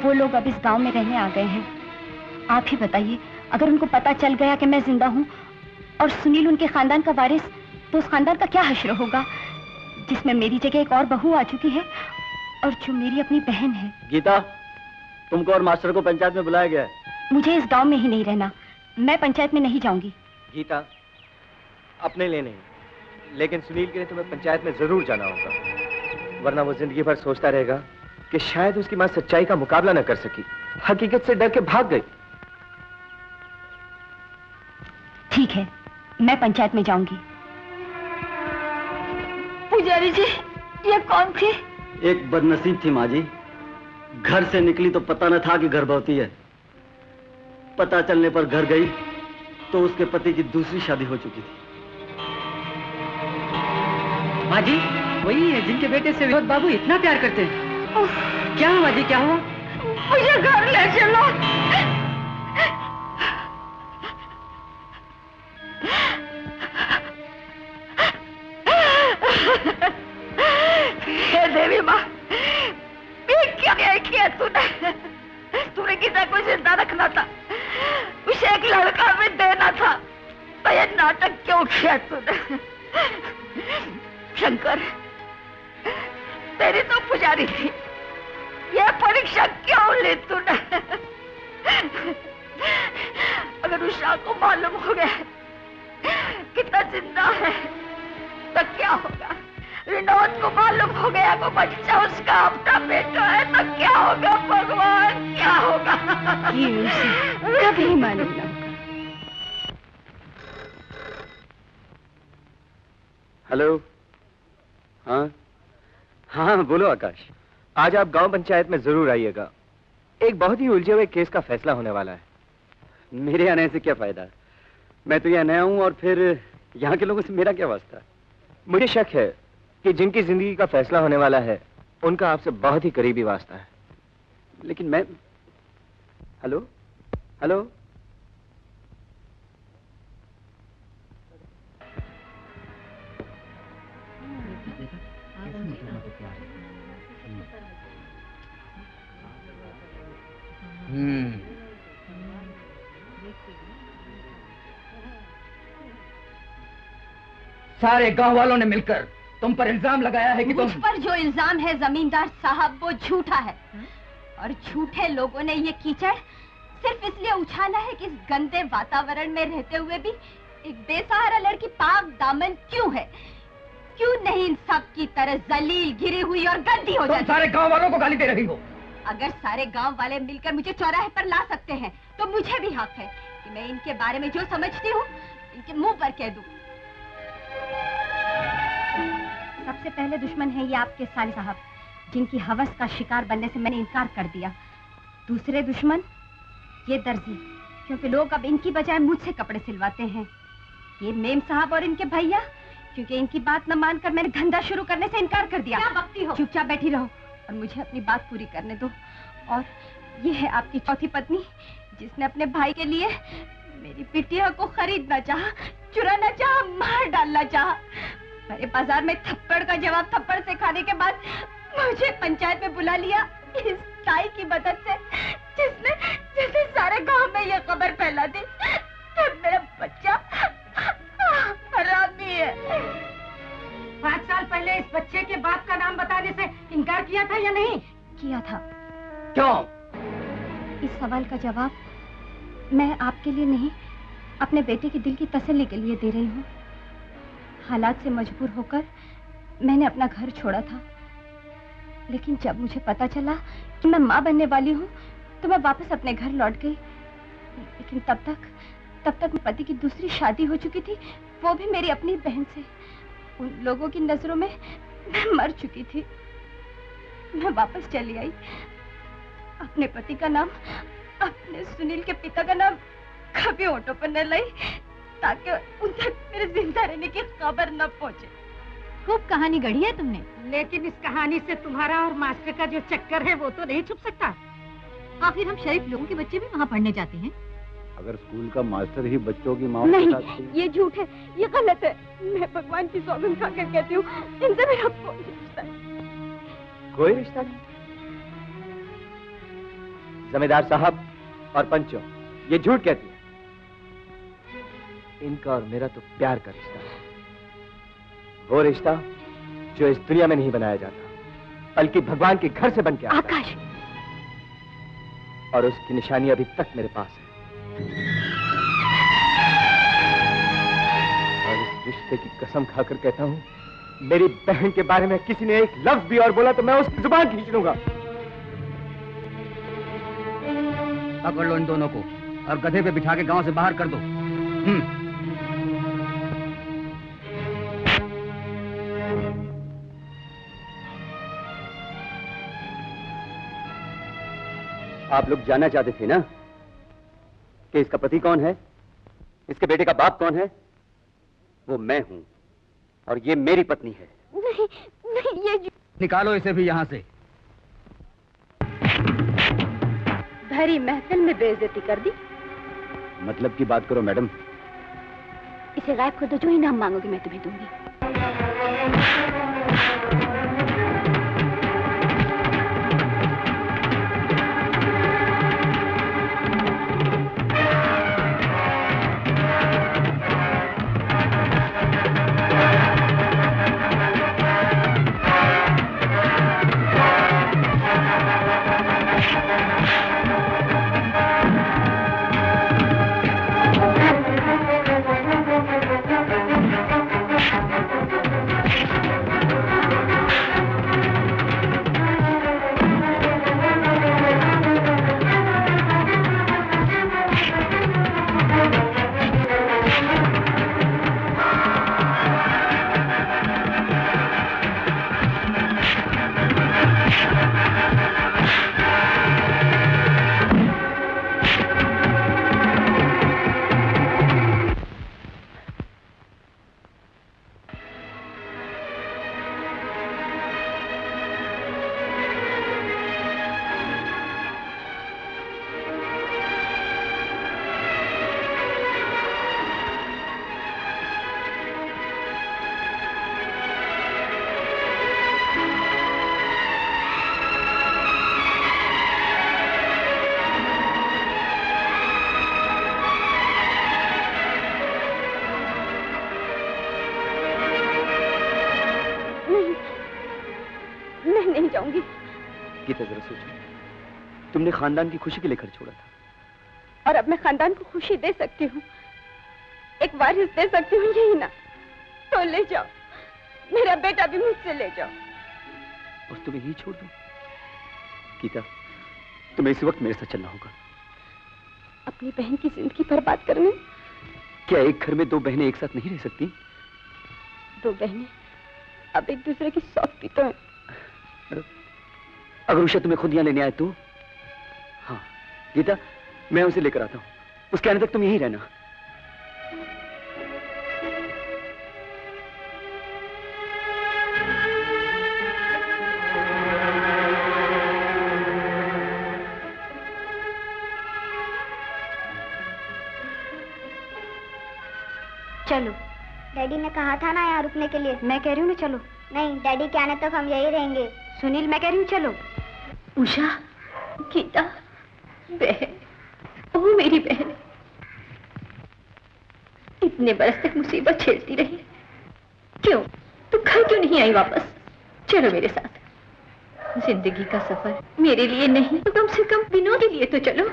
वो लोग अब इस गांव में रहने आ गए हैं। आप ही बताइए, अगर उनको पता चल गया कि मैं जिंदा हूँ और सुनील उनके खानदान का वारिस, तो उस खानदान का क्या हश्र होगा जिसमें मेरी जगह एक और बहू आ चुकी है और जो मेरी अपनी बहन है। गीता, तुमको और मास्टर को पंचायत में बुलाया गया है। मुझे इस गांव में ही नहीं रहना, मैं पंचायत में नहीं जाऊंगी। गीता, अपने लिए नहीं, लेकिन सुनील के लिए तुम्हें पंचायत में जरूर जाना होगा, वरना वो जिंदगी भर सोचता रहेगा कि शायद उसकी मां सच्चाई का मुकाबला न कर सकी, हकीकत से डर के भाग गई। ठीक है, मैं पंचायत में जाऊंगी। पुजारी जी, ये कौन थी? एक बदनसीब थी माँ जी, घर से निकली तो पता न था कि गर्भवती है। पता चलने पर घर गई तो उसके पति की दूसरी शादी हो चुकी थी। माँ जी, वही है जिनके बेटे से विनोद बाबू इतना प्यार करते हैं। क्या हुआ जी, क्या हुआ? मुझे घर ले चलो। हे देवी माँ, ये क्या किया तूने? तूने किसी को जिंदा रखना था, उसे एक लड़का भी देना था, तो ये नाटक क्यों किया तूने? शंकर, तेरी तो पुजारी थी, ये परीक्षा क्यों ली तूने? अगर उषा को मालूम हो गया कितना जिंदा है तो क्या होगा? विनोद को मालूम हो गया वो बच्चा उसका अपना बेटा है तो क्या होगा? भगवान, क्या होगा? कभी मालूम ना। हेलो। हाँ हाँ, बोलो आकाश। आज आप गांव पंचायत में जरूर आइएगा, एक बहुत ही उलझे हुए केस का फैसला होने वाला है। मेरे आने से क्या फायदा? मैं तो यहाँ नया हूँ और फिर यहाँ के लोगों से मेरा क्या वास्ता? मुझे शक है कि जिनकी जिंदगी का फैसला होने वाला है उनका आपसे बहुत ही करीबी वास्ता है। लेकिन मैं... हेलो हेलो। सारे गांव वालों ने मिलकर तुम पर इल्जाम लगाया है कि मुझ पर जो इल्जाम है जमींदार साहब वो झूठा है। और झूठे लोगों ने ये कीचड़ सिर्फ इसलिए उछाला है कि इस गंदे वातावरण में रहते हुए भी एक बेसहारा लड़की पाक दामन क्यों है? क्यों नहीं इन सब की तरह जलील, गिरी हुई और गंदी हो जाती? सारे गांव वालों को गाली दे रही हो। अगर सारे गांव वाले मिलकर मुझे चौराहे पर ला सकते हैं तो मुझे भी हक है कि मैं इनके बारे में जो समझती हूँ इनके मुंह पर कह दूं। सबसे पहले दुश्मन है ये आपके साले साहब, जिनकी हवस का शिकार बनने से मैंने इनकार कर दिया। दूसरे दुश्मन ये दर्जी, क्योंकि लोग अब इनकी बजाय मुझसे कपड़े सिलवाते हैं। ये मेम साहब और इनके भैया, क्योंकि इनकी बात न मानकर मैंने धंधा शुरू करने से इनकार कर दिया। क्या बकती हो? चुपचाप बैठी रहो और मुझे अपनी बात पूरी करने दो। और ये है आपकी चौथी पत्नी, जिसने अपने भाई के लिए मेरी बिटिया को खरीदना चाहा, चुराना चाहा, मार डालना चाहा। मेरे बाजार में थप्पड़ का जवाब थप्पड़ से खाने के बाद मुझे पंचायत में बुला लिया इस ताई की मदद से, जिसने सारे गांव में ये खबर फैला दी कि मेरा बच्चा हरामी है। 5 साल पहले इस बच्चे के बाप का नाम बताने से इनकार किया था या नहीं? किया था। क्यों? इस सवाल का जवाब मैं आपके लिए नहीं, अपने बेटे के दिल की तसल्ली के लिए दे रही हूँ। हालात से मजबूर होकर मैंने अपना घर छोड़ा था, लेकिन जब मुझे पता चला कि मैं माँ बनने वाली हूँ तो मैं वापस अपने घर लौट गई। लेकिन तब तक मेरे पति की दूसरी शादी हो चुकी थी, वो भी मेरी अपनी बहन से। उन लोगों की नजरों में मैं मर चुकी थी। मैं वापस चली आई, अपने पति का नाम, अपने सुनील के पिता का नाम कभी ऑटो पर न लाई, ताकि उन तक मेरे जिंदा रहने की खबर न पहुंचे। खूब कहानी गढ़ी है तुमने, लेकिन इस कहानी से तुम्हारा और मास्टर का जो चक्कर है वो तो नहीं छुप सकता। आखिर हम शरीफ लोगों के बच्चे भी वहाँ पढ़ने जाते हैं। अगर स्कूल का मास्टर ही बच्चों की माँ नहीं, ये झूठ है, ये गलत है। मैं भगवान की सौगंध खाकर कहती हूँ, इनसे मेरा कोई रिश्ता नहीं। कोई रिश्ता नहीं? जमींदार साहब और पंचों, ये झूठ कहती है। इनका और मेरा तो प्यार का रिश्ता है, वो रिश्ता जो इस दुनिया में नहीं बनाया जाता, बल्कि भगवान के घर से बन के आता। आकाश, और उसकी निशानी अभी तक मेरे पास है। और इस रिश्ते की कसम खाकर कहता हूँ, मेरी बहन के बारे में किसी ने एक लफ्ज भी और बोला तो मैं उसकी जुबान खींच लूंगा। पकड़ लो इन दोनों को और गधे पे बिठा के गांव से बाहर कर दो। आप लोग जानना चाहते थे ना कि इसका पति कौन है, इसके बेटे का बाप कौन है? वो मैं हूं और ये मेरी पत्नी है। नहीं, नहीं, ये निकालो इसे भी यहाँ से। भरी महफिल में बेइज्जती कर दी। मतलब की बात करो मैडम। इसे गायब कर दो, जो इनाम मांगोगे मैं तुम्हें दूंगी। तुमने खानदान की खुशी के लिए घर छोड़ा था, और अब मैं खानदान को खुशी दे सकती हूँ, एक वारिस दे सकती हूँ, यही ना? तो ले जाओ, मेरा बेटा भी मुझसे ले जाओ। और तुम्हें यही छोड़ दूं? गीता, तुम्हें इस वक्त मेरे साथ चलना होगा। अपनी बहन की जिंदगी बर्बाद करने? क्या एक घर में दो बहनें एक साथ नहीं रह सकती? दो बहनें अब एक दूसरे की सौंपती तो है। अगर उषा तुम्हें खुद यहाँ लेने आए तो? हाँ गीता, मैं उसे लेकर आता हूँ, उसके आने तक तुम यहीं रहना। चलो। डैडी ने कहा था ना यहाँ रुकने के लिए। मैं कह रही हूँ ना चलो। नहीं, डैडी के आने तक हम यही रहेंगे। सुनील, मैं कह रही हूँ चलो। उषा, गीता, बहन, वो मेरी बहन, इतने बरस तक मुसीबत झेलती रही, क्यों तू घर क्यों नहीं आई वापस? चलो मेरे साथ। जिंदगी का सफर मेरे लिए नहीं तो कम से कम विनोद के लिए तो चलो।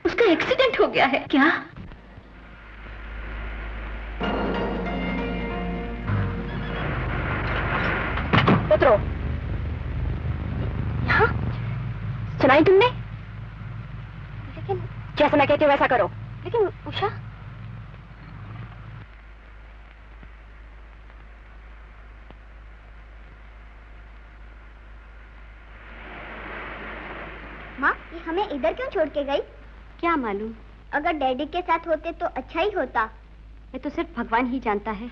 उसका एक्सीडेंट हो गया है। क्या? उतरो। यहाँ सुनाई तुमने? लेकिन जैसा मैं कहती हूँ वैसा करो। लेकिन उषा, माँ, ये हमें इधर क्यों छोड़ के गई? क्या मालूम, अगर डैडी के साथ होते तो अच्छा ही होता। ये तो सिर्फ भगवान ही जानता है।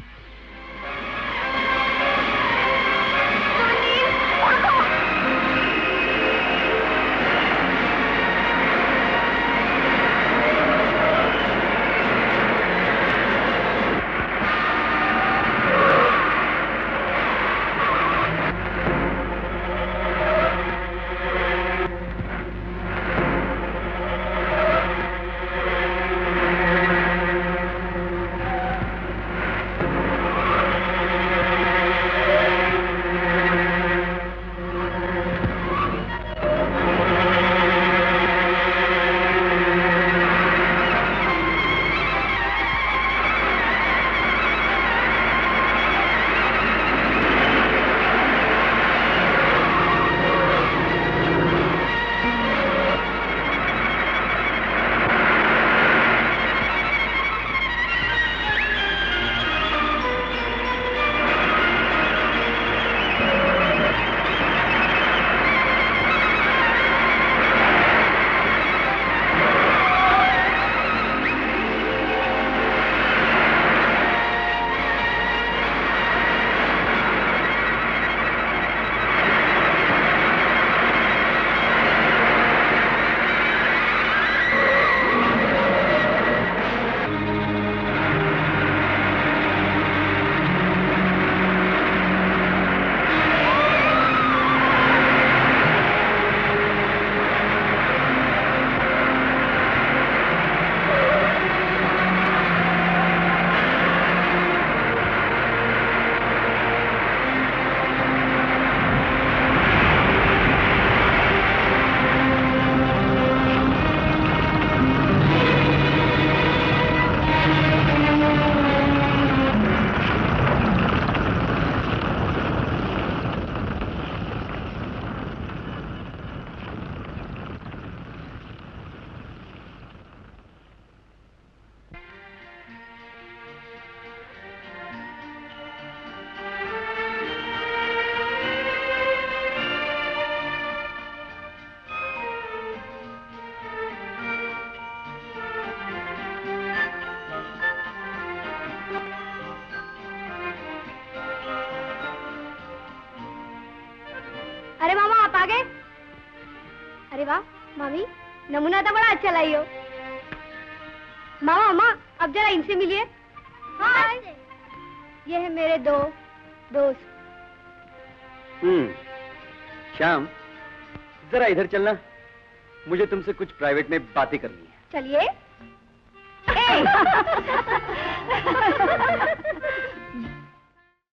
अरे मामा, आप आ गए? अरे वाह मामी, नमूना तो बड़ा अच्छा लाई हो। मामा मामा, अब जरा इनसे मिलिए। हाय, ये है मेरे दो दोस्त। श्याम, जरा इधर चलना, मुझे तुमसे कुछ प्राइवेट में बातें करनी है। चलिए।